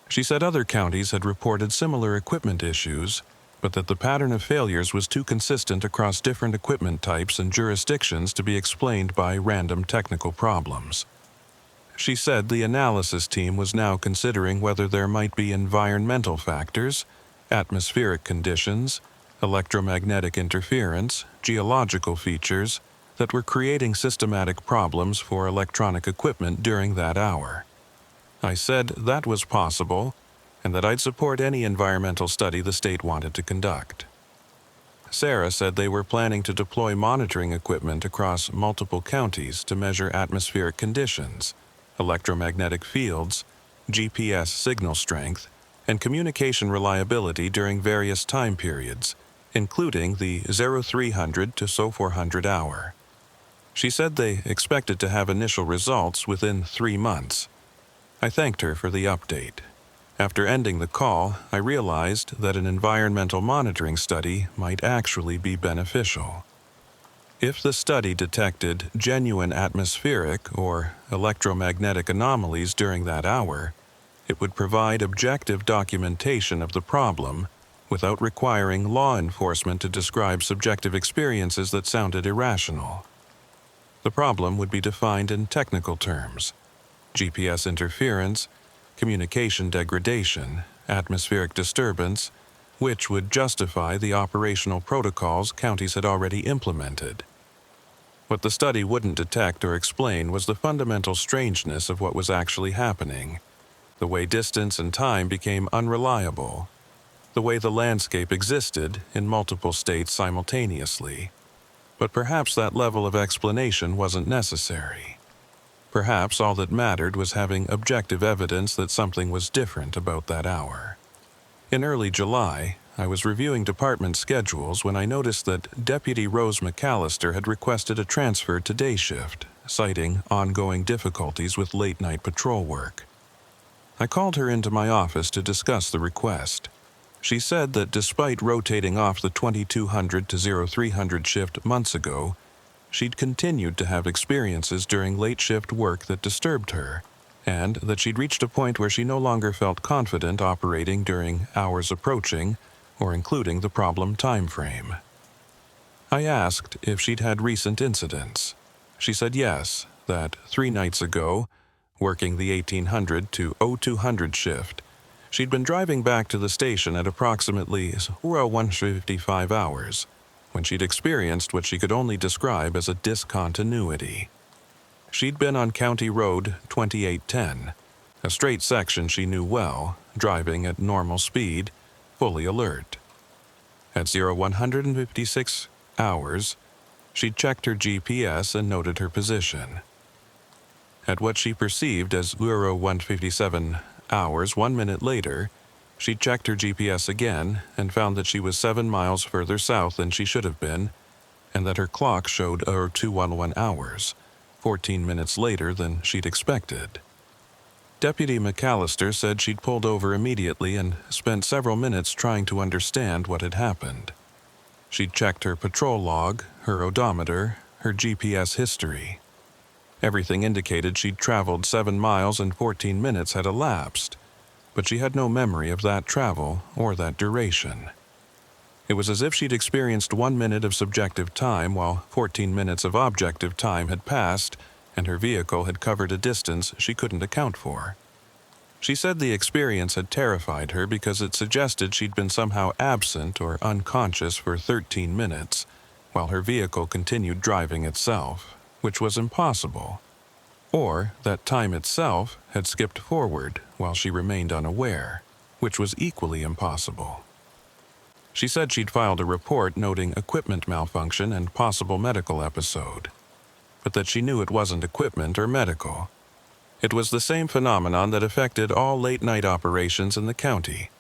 She said other counties had reported similar equipment issues, but that the pattern of failures was too consistent across different equipment types and jurisdictions to be explained by random technical problems. She said the analysis team was now considering whether there might be environmental factors, atmospheric conditions, electromagnetic interference, geological features that were creating systematic problems for electronic equipment during that hour. I said that was possible, and that I'd support any environmental study the state wanted to conduct. Sarah said they were planning to deploy monitoring equipment across multiple counties to measure atmospheric conditions, electromagnetic fields, GPS signal strength, and communication reliability during various time periods, including the 0300 to 0400 hour. She said they expected to have initial results within 3 months. I thanked her for the update. After ending the call, I realized that an environmental monitoring study might actually be beneficial. If the study detected genuine atmospheric or electromagnetic anomalies during that hour, it would provide objective documentation of the problem without requiring law enforcement to describe subjective experiences that sounded irrational. The problem would be defined in technical terms: GPS interference, communication degradation, atmospheric disturbance, which would justify the operational protocols counties had already implemented. What the study wouldn't detect or explain was the fundamental strangeness of what was actually happening, the way distance and time became unreliable, the way the landscape existed in multiple states simultaneously. But perhaps that level of explanation wasn't necessary. Perhaps all that mattered was having objective evidence that something was different about that hour. In early July, I was reviewing department schedules when I noticed that Deputy Rose McAllister had requested a transfer to day shift, citing ongoing difficulties with late-night patrol work. I called her into my office to discuss the request. She said that despite rotating off the 2200 to 0300 shift months ago, she'd continued to have experiences during late-shift work that disturbed her, and that she'd reached a point where she no longer felt confident operating during hours approaching or including the problem time frame. I asked if she'd had recent incidents. She said yes, that 3 nights ago, working the 1800 to 0200 shift, she'd been driving back to the station at approximately 155 hours, when she'd experienced what she could only describe as a discontinuity. She'd been on County Road 2810, a straight section she knew well, driving at normal speed, fully alert. At 0156 hours, she'd checked her GPS and noted her position. At what she perceived as 0157 hours 1 minute later, she checked her GPS again and found that she was 7 miles further south than she should have been, and that her clock showed 0211 hours, 14 minutes later than she'd expected. Deputy McAllister said she'd pulled over immediately and spent several minutes trying to understand what had happened. She'd checked her patrol log, her odometer, her GPS history. Everything indicated she'd traveled 7 miles and 14 minutes had elapsed, but she had no memory of that travel or that duration. It was as if she'd experienced 1 minute of subjective time while 14 minutes of objective time had passed and her vehicle had covered a distance she couldn't account for. She said the experience had terrified her because it suggested she'd been somehow absent or unconscious for 13 minutes while her vehicle continued driving itself, which was impossible. Or that time itself had skipped forward while she remained unaware, which was equally impossible. She said she'd filed a report noting equipment malfunction and possible medical episode, but that she knew it wasn't equipment or medical. It was the same phenomenon that affected all late-night operations in the county,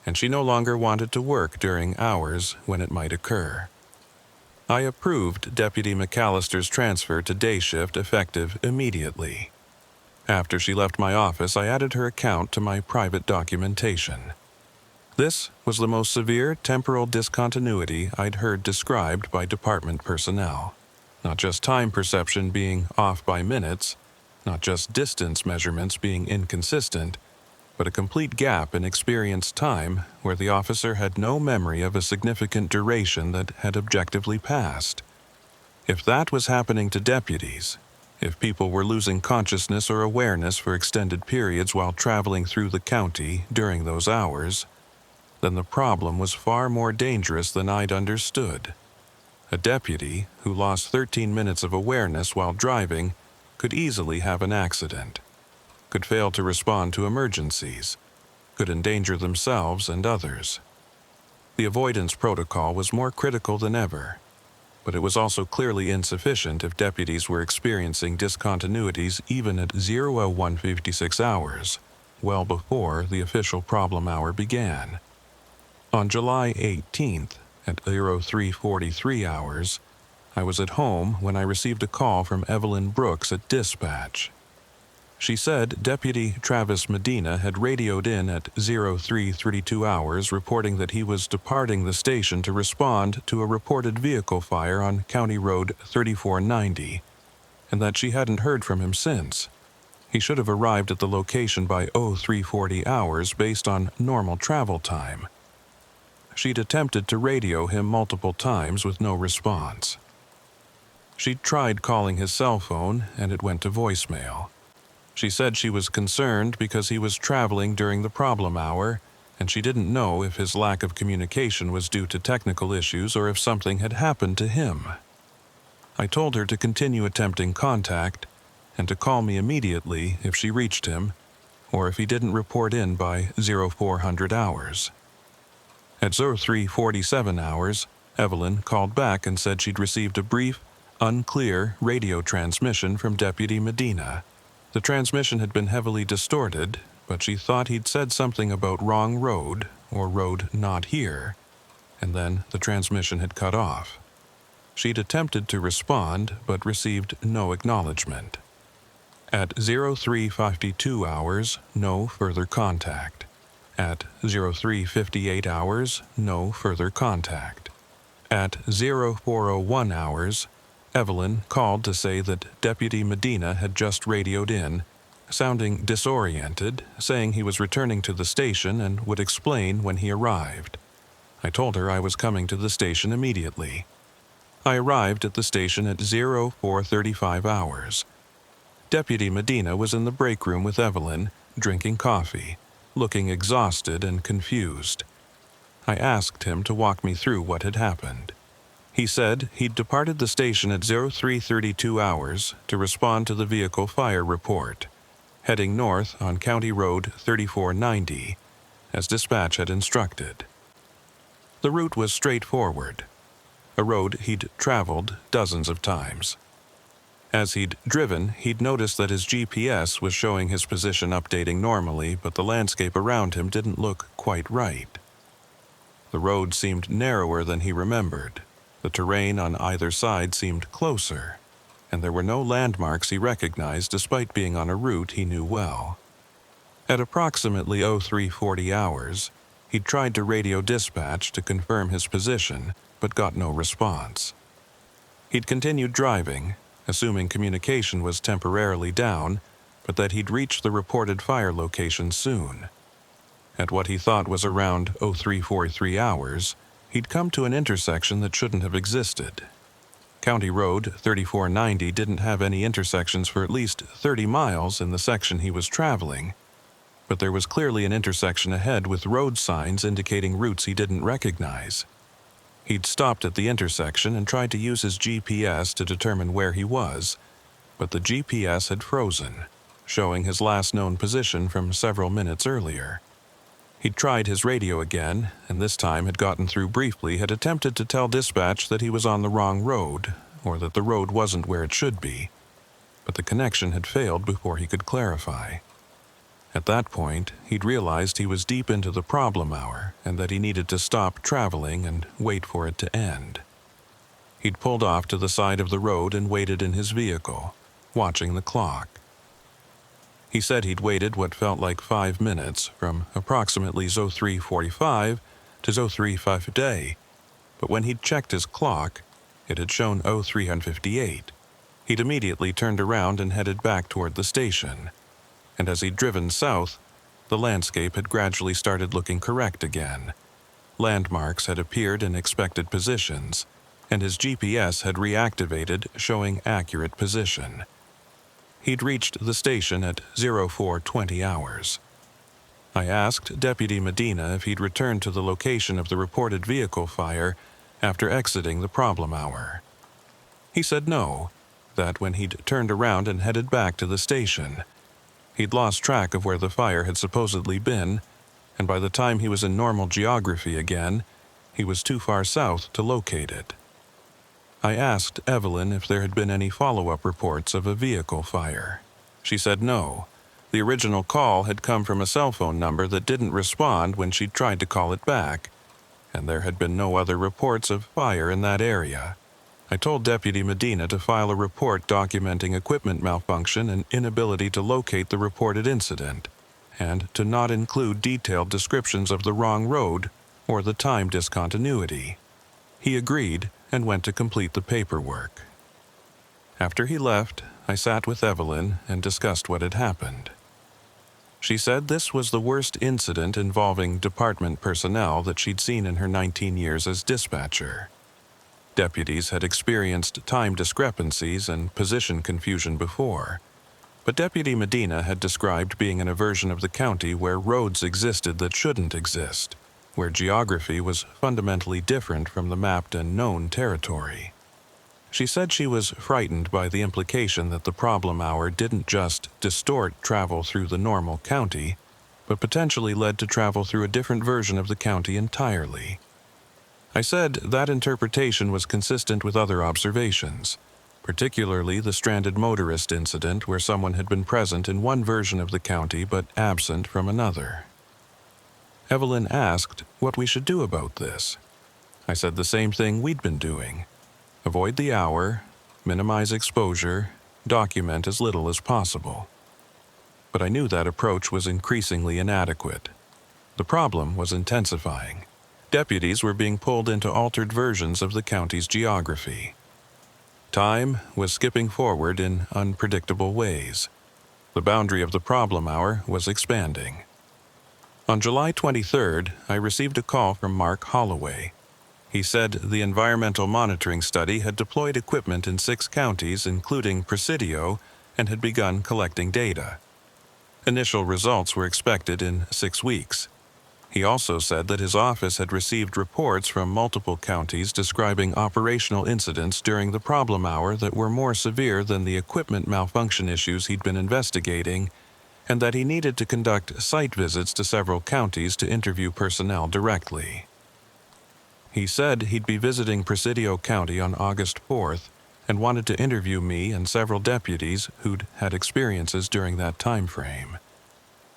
and she no longer wanted to work during hours when it might occur. I approved Deputy McAllister's transfer to day shift effective immediately. After she left my office, I added her account to my private documentation. This was the most severe temporal discontinuity I'd heard described by department personnel. Not just time perception being off by minutes, not just distance measurements being inconsistent, but a complete gap in experienced time where the officer had no memory of a significant duration that had objectively passed. If that was happening to deputies, if people were losing consciousness or awareness for extended periods while traveling through the county during those hours, then the problem was far more dangerous than I'd understood. A deputy who lost 13 minutes of awareness while driving could easily have an accident, could fail to respond to emergencies, could endanger themselves and others. The avoidance protocol was more critical than ever, but it was also clearly insufficient if deputies were experiencing discontinuities even at 01:56 hours, well before the official problem hour began. On July 18th, at 03:43 hours, I was at home when I received a call from Evelyn Brooks at dispatch. She said Deputy Travis Medina had radioed in at 03:32 hours reporting that he was departing the station to respond to a reported vehicle fire on County Road 3490, and that she hadn't heard from him since. He should have arrived at the location by 03:40 hours based on normal travel time. She'd attempted to radio him multiple times with no response. She'd tried calling his cell phone, and it went to voicemail. She said she was concerned because he was traveling during the problem hour, and she didn't know if his lack of communication was due to technical issues or if something had happened to him. I told her to continue attempting contact, and to call me immediately if she reached him, or if he didn't report in by 0400 hours. At 03:47 hours, Evelyn called back and said she'd received a brief, unclear radio transmission from Deputy Medina. The transmission had been heavily distorted, but she thought he'd said something about wrong road or road not here, and then the transmission had cut off. She'd attempted to respond, but received no acknowledgement. At 03:52 hours, no further contact. At 03:58 hours, no further contact. At 04:01 hours, Evelyn called to say that Deputy Medina had just radioed in, sounding disoriented, saying he was returning to the station and would explain when he arrived. I told her I was coming to the station immediately. I arrived at the station at 04:35 hours. Deputy Medina was in the break room with Evelyn, drinking coffee, looking exhausted and confused. I asked him to walk me through what had happened. He said he'd departed the station at 03:32 hours to respond to the vehicle fire report, heading north on County Road 3490, as dispatch had instructed. The route was straightforward, a road he'd traveled dozens of times. As he'd driven, he'd noticed that his GPS was showing his position updating normally, but the landscape around him didn't look quite right. The road seemed narrower than he remembered. The terrain on either side seemed closer, and there were no landmarks he recognized despite being on a route he knew well. At approximately 03:40 hours, he'd tried to radio dispatch to confirm his position, but got no response. He'd continued driving, assuming communication was temporarily down, but that he'd reach the reported fire location soon. At what he thought was around 0343 hours, he'd come to an intersection that shouldn't have existed. County Road 3490 didn't have any intersections for at least 30 miles in the section he was traveling, but there was clearly an intersection ahead with road signs indicating routes he didn't recognize. He'd stopped at the intersection and tried to use his GPS to determine where he was, but the GPS had frozen, showing his last known position from several minutes earlier. He'd tried his radio again, and this time had gotten through briefly, had attempted to tell dispatch that he was on the wrong road, or that the road wasn't where it should be, but the connection had failed before he could clarify. At that point, he'd realized he was deep into the problem hour and that he needed to stop traveling and wait for it to end. He'd pulled off to the side of the road and waited in his vehicle, watching the clock. He said he'd waited what felt like 5 minutes, from approximately 0345 to 0350, but when he'd checked his clock, it had shown 0358. He'd immediately turned around and headed back toward the station. And as he'd driven south, the landscape had gradually started looking correct again. Landmarks had appeared in expected positions, and his GPS had reactivated, showing accurate position. He'd reached the station at 0420 hours. I asked Deputy Medina if he'd returned to the location of the reported vehicle fire after exiting the problem hour. He said no, that when he'd turned around and headed back to the station, he'd lost track of where the fire had supposedly been, and by the time he was in normal geography again, he was too far south to locate it. I asked Evelyn if there had been any follow-up reports of a vehicle fire. She said no. The original call had come from a cell phone number that didn't respond when she'd tried to call it back, and there had been no other reports of fire in that area. I told Deputy Medina to file a report documenting equipment malfunction and inability to locate the reported incident, and to not include detailed descriptions of the wrong road or the time discontinuity. He agreed and went to complete the paperwork. After he left, I sat with Evelyn and discussed what had happened. She said this was the worst incident involving department personnel that she'd seen in her 19 years as dispatcher. Deputies had experienced time discrepancies and position confusion before, but Deputy Medina had described being in a version of the county where roads existed that shouldn't exist, where geography was fundamentally different from the mapped and known territory. She said she was frightened by the implication that the problem hour didn't just distort travel through the normal county, but potentially led to travel through a different version of the county entirely. I said that interpretation was consistent with other observations, particularly the stranded motorist incident where someone had been present in one version of the county but absent from another. Evelyn asked what we should do about this. I said the same thing we'd been doing. Avoid the hour, minimize exposure, document as little as possible. But I knew that approach was increasingly inadequate. The problem was intensifying. Deputies were being pulled into altered versions of the county's geography. Time was skipping forward in unpredictable ways. The boundary of the problem hour was expanding. On July 23rd, I received a call from Mark Holloway. He said the environmental monitoring study had deployed equipment in 6 counties, including Presidio, and had begun collecting data. Initial results were expected in 6 weeks. He also said that his office had received reports from multiple counties describing operational incidents during the problem hour that were more severe than the equipment malfunction issues he'd been investigating, and that he needed to conduct site visits to several counties to interview personnel directly. He said he'd be visiting Presidio County on August 4th and wanted to interview me and several deputies who'd had experiences during that time frame.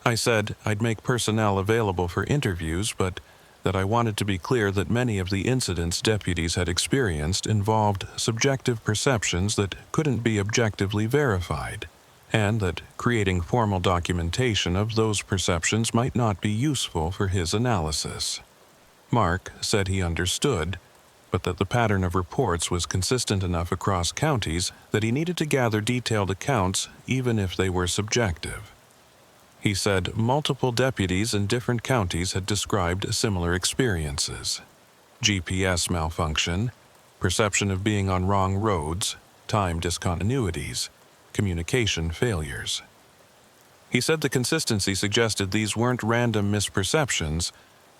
I said I'd make personnel available for interviews, but that I wanted to be clear that many of the incidents deputies had experienced involved subjective perceptions that couldn't be objectively verified, and that creating formal documentation of those perceptions might not be useful for his analysis. Mark said he understood, but that the pattern of reports was consistent enough across counties that he needed to gather detailed accounts even if they were subjective. He said multiple deputies in different counties had described similar experiences: GPS malfunction, perception of being on wrong roads, time discontinuities, communication failures. He said the consistency suggested these weren't random misperceptions,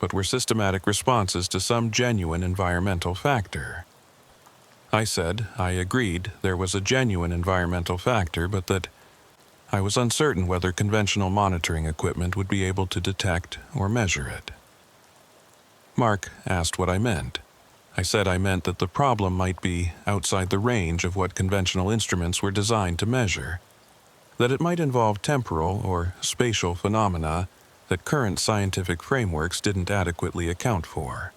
but were systematic responses to some genuine environmental factor. I said I agreed there was a genuine environmental factor, but that I was uncertain whether conventional monitoring equipment would be able to detect or measure it. Mark asked what I meant. I said I meant that the problem might be outside the range of what conventional instruments were designed to measure, that it might involve temporal or spatial phenomena that current scientific frameworks didn't adequately account for.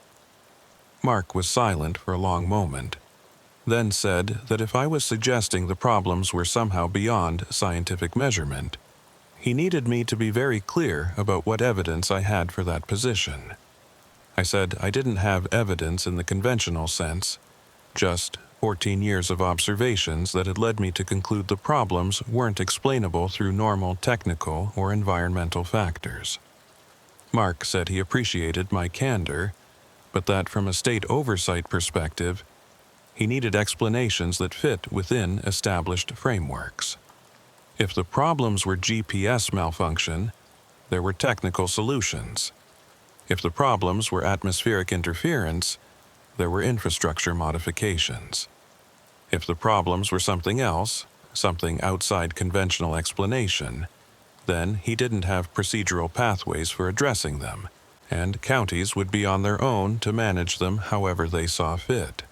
Mark was silent for a long moment, then said that if I was suggesting the problems were somehow beyond scientific measurement, he needed me to be very clear about what evidence I had for that position. I said I didn't have evidence in the conventional sense, just 14 years of observations that had led me to conclude the problems weren't explainable through normal technical or environmental factors. Mark said he appreciated my candor, but that from a state oversight perspective, he needed explanations that fit within established frameworks. If the problems were GPS malfunction, there were technical solutions. If the problems were atmospheric interference, there were infrastructure modifications. If the problems were something else, something outside conventional explanation, then he didn't have procedural pathways for addressing them, and counties would be on their own to manage them however they saw fit.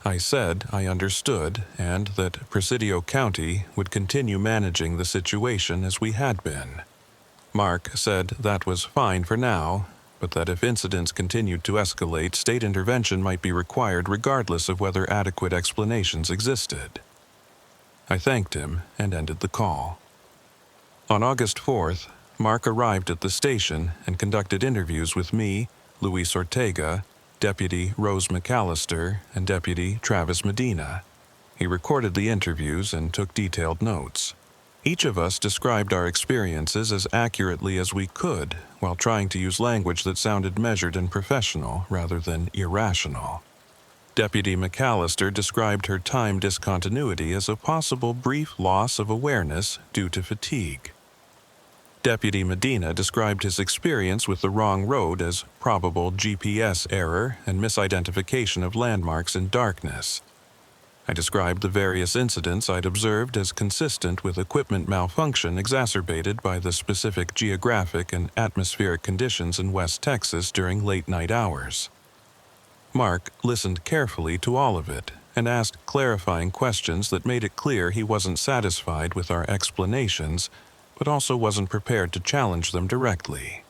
I said I understood and that Presidio County would continue managing the situation as we had been. Mark said that was fine for now, but that if incidents continued to escalate, state intervention might be required regardless of whether adequate explanations existed. I thanked him and ended the call. On August 4th, Mark arrived at the station and conducted interviews with me, Luis Ortega, Deputy Rose McAllister, and Deputy Travis Medina. He recorded the interviews and took detailed notes. Each of us described our experiences as accurately as we could, while trying to use language that sounded measured and professional rather than irrational. Deputy McAllister described her time discontinuity as a possible brief loss of awareness due to fatigue. Deputy Medina described his experience with the wrong road as probable GPS error and misidentification of landmarks in darkness. I described the various incidents I'd observed as consistent with equipment malfunction exacerbated by the specific geographic and atmospheric conditions in West Texas during late-night hours. Mark listened carefully to all of it and asked clarifying questions that made it clear he wasn't satisfied with our explanations, but also wasn't prepared to challenge them directly.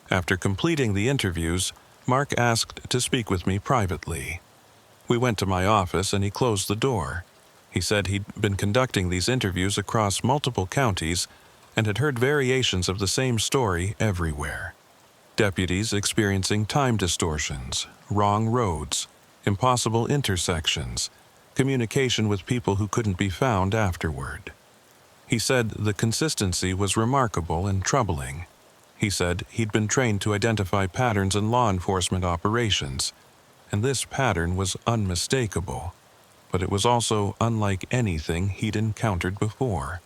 After completing the interviews, Mark asked to speak with me privately. We went to my office and he closed the door. He said he'd been conducting these interviews across multiple counties and had heard variations of the same story everywhere. Deputies experiencing time distortions, wrong roads, impossible intersections, communication with people who couldn't be found afterward. He said the consistency was remarkable and troubling. He said he'd been trained to identify patterns in law enforcement operations, and this pattern was unmistakable, but it was also unlike anything he'd encountered before.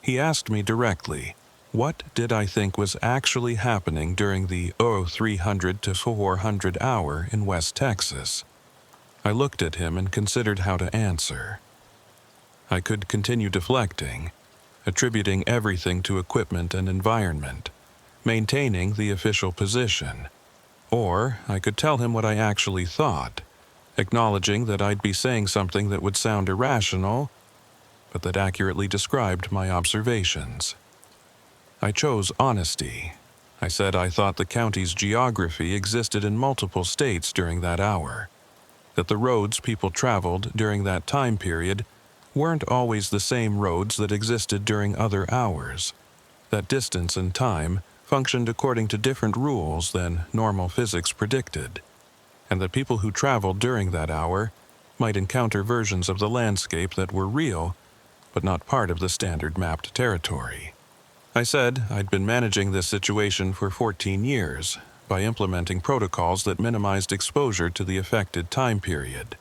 He asked me directly, what did I think was actually happening during the 0300 to 400 hour in West Texas? I looked at him and considered how to answer. I could continue deflecting, attributing everything to equipment and environment, maintaining the official position. Or I could tell him what I actually thought, acknowledging that I'd be saying something that would sound irrational, but that accurately described my observations. I chose honesty. I said I thought the county's geography existed in multiple states during that hour, that the roads people traveled during that time period weren't always the same roads that existed during other hours, that distance and time functioned according to different rules than normal physics predicted, and that people who traveled during that hour might encounter versions of the landscape that were real, but not part of the standard mapped territory. I said I'd been managing this situation for 14 years by implementing protocols that minimized exposure to the affected time period,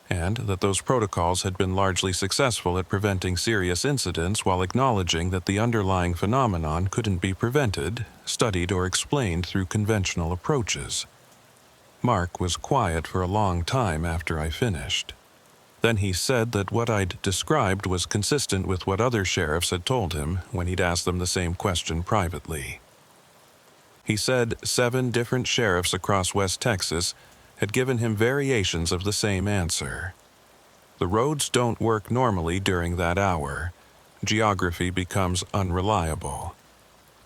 and that those protocols had been largely successful at preventing serious incidents while acknowledging that the underlying phenomenon couldn't be prevented, studied, or explained through conventional approaches. Mark was quiet for a long time after I finished. Then he said that what I'd described was consistent with what other sheriffs had told him when he'd asked them the same question privately. He said 7 different sheriffs across West Texas had given him variations of the same answer. The roads don't work normally during that hour. Geography becomes unreliable.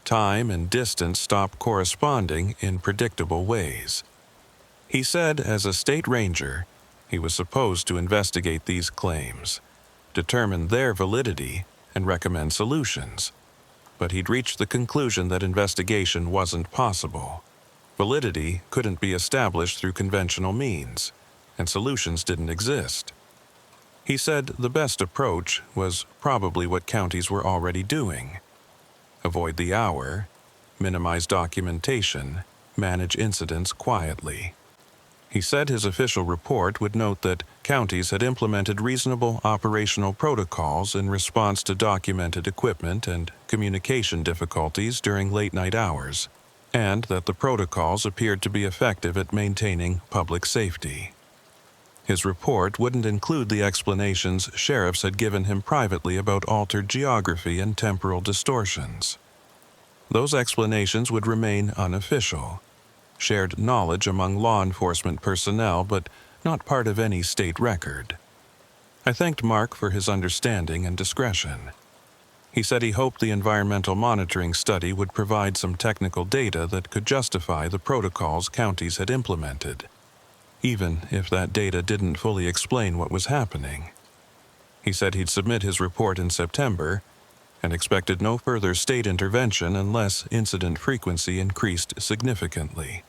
Time and distance stop corresponding in predictable ways. He said as a state ranger, he was supposed to investigate these claims, determine their validity, and recommend solutions. But he'd reached the conclusion that investigation wasn't possible. Validity couldn't be established through conventional means, and solutions didn't exist. He said the best approach was probably what counties were already doing. Avoid the hour, minimize documentation, manage incidents quietly. He said his official report would note that counties had implemented reasonable operational protocols in response to documented equipment and communication difficulties during late-night hours, and that the protocols appeared to be effective at maintaining public safety. His report wouldn't include the explanations sheriffs had given him privately about altered geography and temporal distortions. Those explanations would remain unofficial, shared knowledge among law enforcement personnel, but not part of any state record. I thanked Mark for his understanding and discretion. He said he hoped the environmental monitoring study would provide some technical data that could justify the protocols counties had implemented, even if that data didn't fully explain what was happening. He said he'd submit his report in September and expected no further state intervention unless incident frequency increased significantly.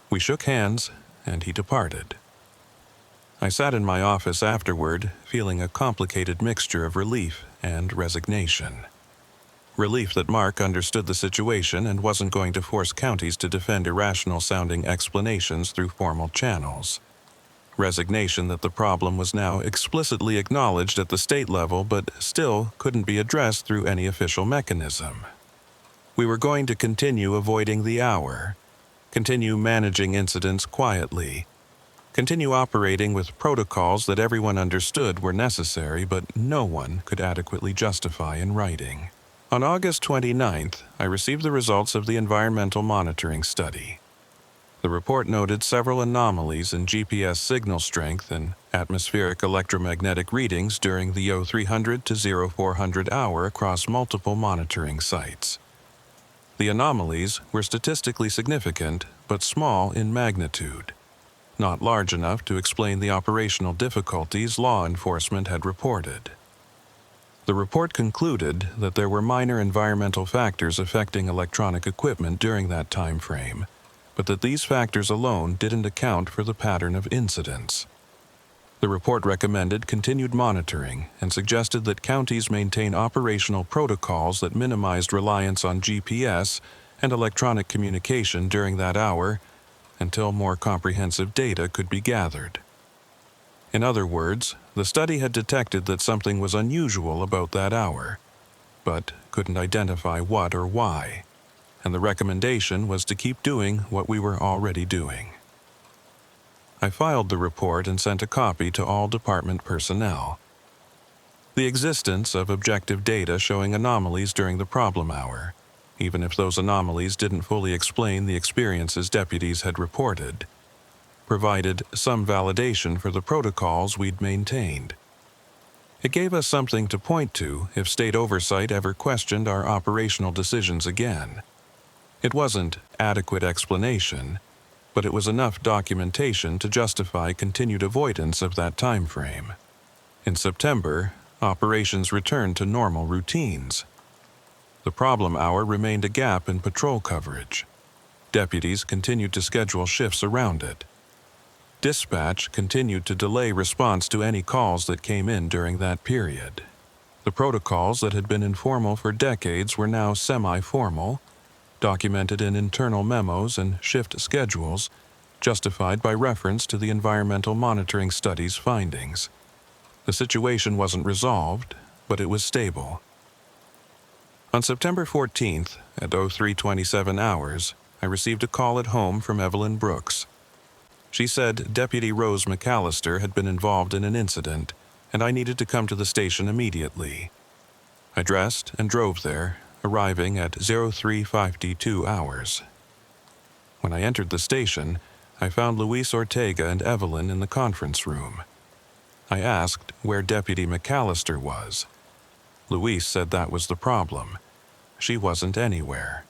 We shook hands, and he departed. I sat in my office afterward, feeling a complicated mixture of relief and resignation. Relief that Mark understood the situation and wasn't going to force counties to defend irrational-sounding explanations through formal channels. Resignation that the problem was now explicitly acknowledged at the state level but still couldn't be addressed through any official mechanism. We were going to continue avoiding the hour, continue managing incidents quietly, continue operating with protocols that everyone understood were necessary but no one could adequately justify in writing. On August 29th, I received the results of the environmental monitoring study. The report noted several anomalies in GPS signal strength and atmospheric electromagnetic readings during the 0300 to 0400 hour across multiple monitoring sites. The anomalies were statistically significant but small in magnitude, not large enough to explain the operational difficulties law enforcement had reported. The report concluded that there were minor environmental factors affecting electronic equipment during that time frame, but that these factors alone didn't account for the pattern of incidents. The report recommended continued monitoring and suggested that counties maintain operational protocols that minimized reliance on GPS and electronic communication during that hour until more comprehensive data could be gathered. In other words, the study had detected that something was unusual about that hour, but couldn't identify what or why, and the recommendation was to keep doing what we were already doing. I filed the report and sent a copy to all department personnel. The existence of objective data showing anomalies during the problem hour, even if those anomalies didn't fully explain the experiences deputies had reported, provided some validation for the protocols we'd maintained. It gave us something to point to if state oversight ever questioned our operational decisions again. It wasn't adequate explanation, but it was enough documentation to justify continued avoidance of that time frame. In September, operations returned to normal routines. The problem hour remained a gap in patrol coverage. Deputies continued to schedule shifts around it. Dispatch continued to delay response to any calls that came in during that period. The protocols that had been informal for decades were now semi-formal, documented in internal memos and shift schedules, justified by reference to the environmental monitoring study's findings. The situation wasn't resolved, but it was stable. On September 14th, at 03:27 hours, I received a call at home from Evelyn Brooks. She said Deputy Rose McAllister had been involved in an incident, and I needed to come to the station immediately. I dressed and drove there, arriving at 03:52 hours. When I entered the station, I found Luis Ortega and Evelyn in the conference room. I asked where Deputy McAllister was. Luis said that was the problem. She wasn't anywhere.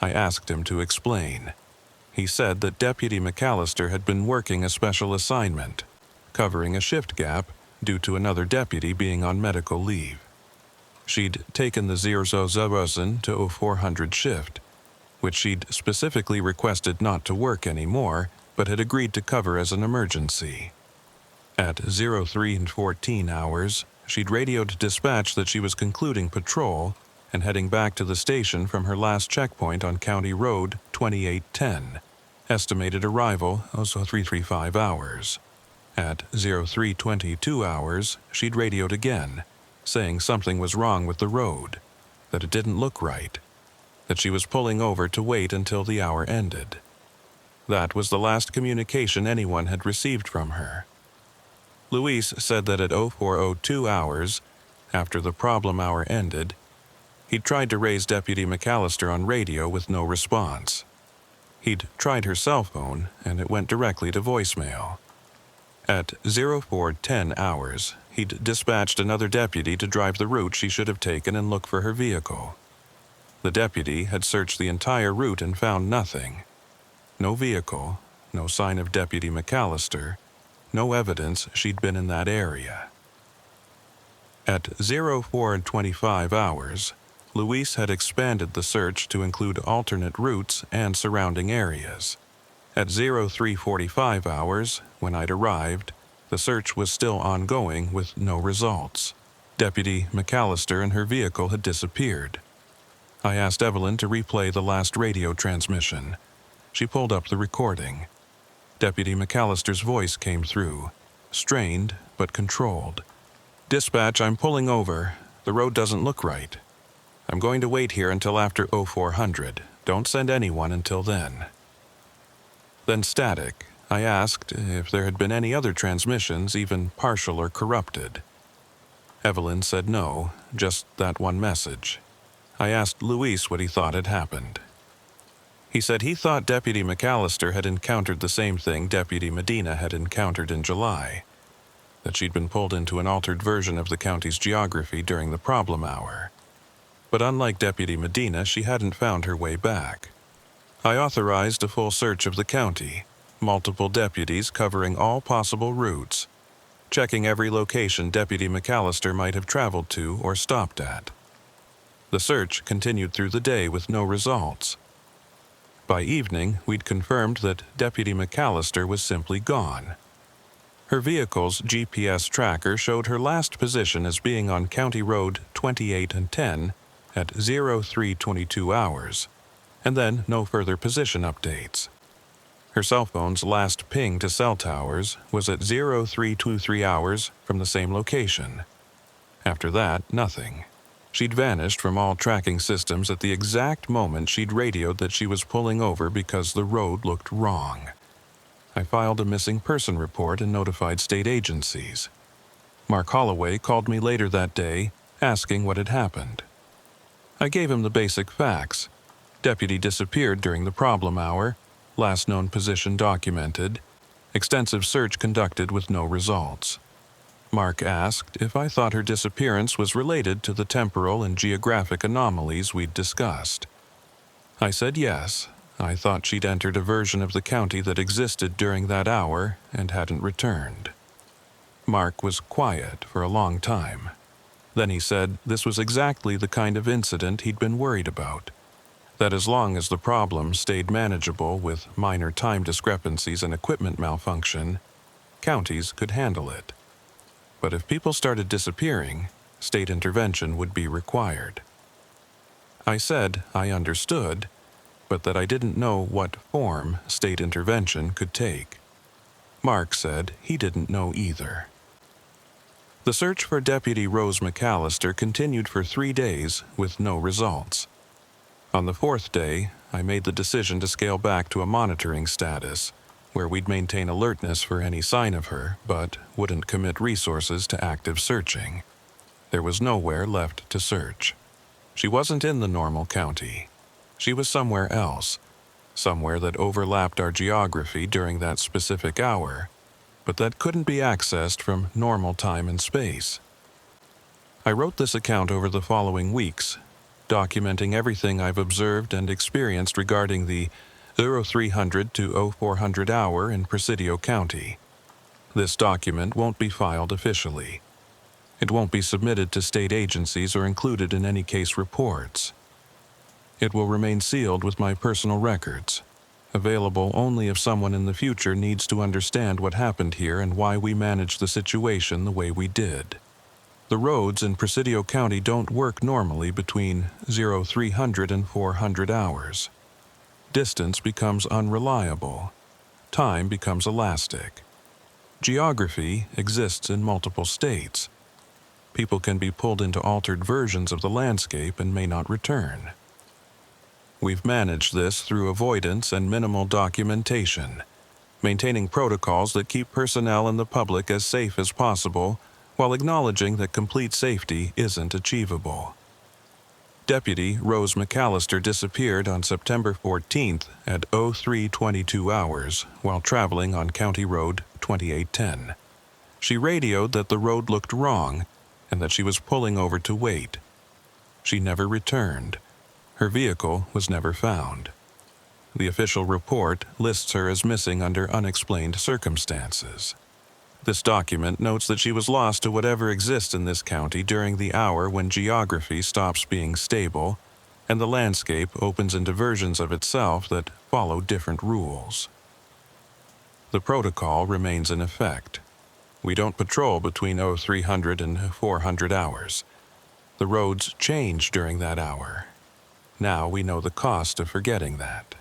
I asked him to explain. He said that Deputy McAllister had been working a special assignment, covering a shift gap due to another deputy being on medical leave. She'd taken the 0000 to 0400 shift, which she'd specifically requested not to work anymore, but had agreed to cover as an emergency. At 03:14 hours, she'd radioed dispatch that she was concluding patrol and heading back to the station from her last checkpoint on County Road 2810. Estimated arrival was 335 hours. At 03:22 hours, she'd radioed again, saying something was wrong with the road, that it didn't look right, that she was pulling over to wait until the hour ended. That was the last communication anyone had received from her. Luis said that at 04:02 hours, after the problem hour ended, he'd tried to raise Deputy McAllister on radio with no response. He'd tried her cell phone, and it went directly to voicemail. At 04:10 hours, he'd dispatched another deputy to drive the route she should have taken and look for her vehicle. The deputy had searched the entire route and found nothing. No vehicle, no sign of Deputy McAllister, no evidence she'd been in that area. At 04:25 hours, Luis had expanded the search to include alternate routes and surrounding areas. At 03:45 hours, when I'd arrived, the search was still ongoing with no results. Deputy McAllister and her vehicle had disappeared. I asked Evelyn to replay the last radio transmission. She pulled up the recording. Deputy McAllister's voice came through, strained but controlled. "Dispatch, I'm pulling over. The road doesn't look right. I'm going to wait here until after 0400. Don't send anyone until then." Then static. I asked if there had been any other transmissions, even partial or corrupted. Evelyn said no, just that one message. I asked Luis what he thought had happened. He said he thought Deputy McAllister had encountered the same thing Deputy Medina had encountered in July, that she'd been pulled into an altered version of the county's geography during the problem hour. But unlike Deputy Medina, she hadn't found her way back. I authorized a full search of the county, multiple deputies covering all possible routes, checking every location Deputy McAllister might have traveled to or stopped at. The search continued through the day with no results. By evening, we'd confirmed that Deputy McAllister was simply gone. Her vehicle's GPS tracker showed her last position as being on County Road 28 and 10 at 03:22 hours, and then no further position updates. Her cell phone's last ping to cell towers was at 03:23 hours from the same location. After that, nothing. She'd vanished from all tracking systems at the exact moment she'd radioed that she was pulling over because the road looked wrong. I filed a missing person report and notified state agencies. Mark Holloway called me later that day, asking what had happened. I gave him the basic facts. Deputy disappeared during the problem hour, last known position documented, extensive search conducted with no results. Mark asked if I thought her disappearance was related to the temporal and geographic anomalies we'd discussed. I said yes. I thought she'd entered a version of the county that existed during that hour and hadn't returned. Mark was quiet for a long time. Then he said this was exactly the kind of incident he'd been worried about, that as long as the problem stayed manageable with minor time discrepancies and equipment malfunction, counties could handle it. But if people started disappearing, state intervention would be required. I said I understood, but that I didn't know what form state intervention could take. Mark said he didn't know either. The search for Deputy Rose McAllister continued for 3 days with no results. On the 4th day, I made the decision to scale back to a monitoring status, where we'd maintain alertness for any sign of her, but wouldn't commit resources to active searching. There was nowhere left to search. She wasn't in the normal county. She was somewhere else, somewhere that overlapped our geography during that specific hour, but that couldn't be accessed from normal time and space. I wrote this account over the following weeks, documenting everything I've observed and experienced regarding the 0300 to 0400 hour in Presidio County. This document won't be filed officially. It won't be submitted to state agencies or included in any case reports. It will remain sealed with my personal records, available only if someone in the future needs to understand what happened here and why we managed the situation the way we did. The roads in Presidio County don't work normally between 0300 and 400 hours. Distance becomes unreliable. Time becomes elastic. Geography exists in multiple states. People can be pulled into altered versions of the landscape and may not return. We've managed this through avoidance and minimal documentation, maintaining protocols that keep personnel and the public as safe as possible, while acknowledging that complete safety isn't achievable. Deputy Rose McAllister disappeared on September 14th at 03:22 hours while traveling on County Road 2810. She radioed that the road looked wrong and that she was pulling over to wait. She never returned. Her vehicle was never found. The official report lists her as missing under unexplained circumstances. This document notes that she was lost to whatever exists in this county during the hour when geography stops being stable and the landscape opens into versions of itself that follow different rules. The protocol remains in effect. We don't patrol between 0300 and 400 hours. The roads change during that hour. Now we know the cost of forgetting that.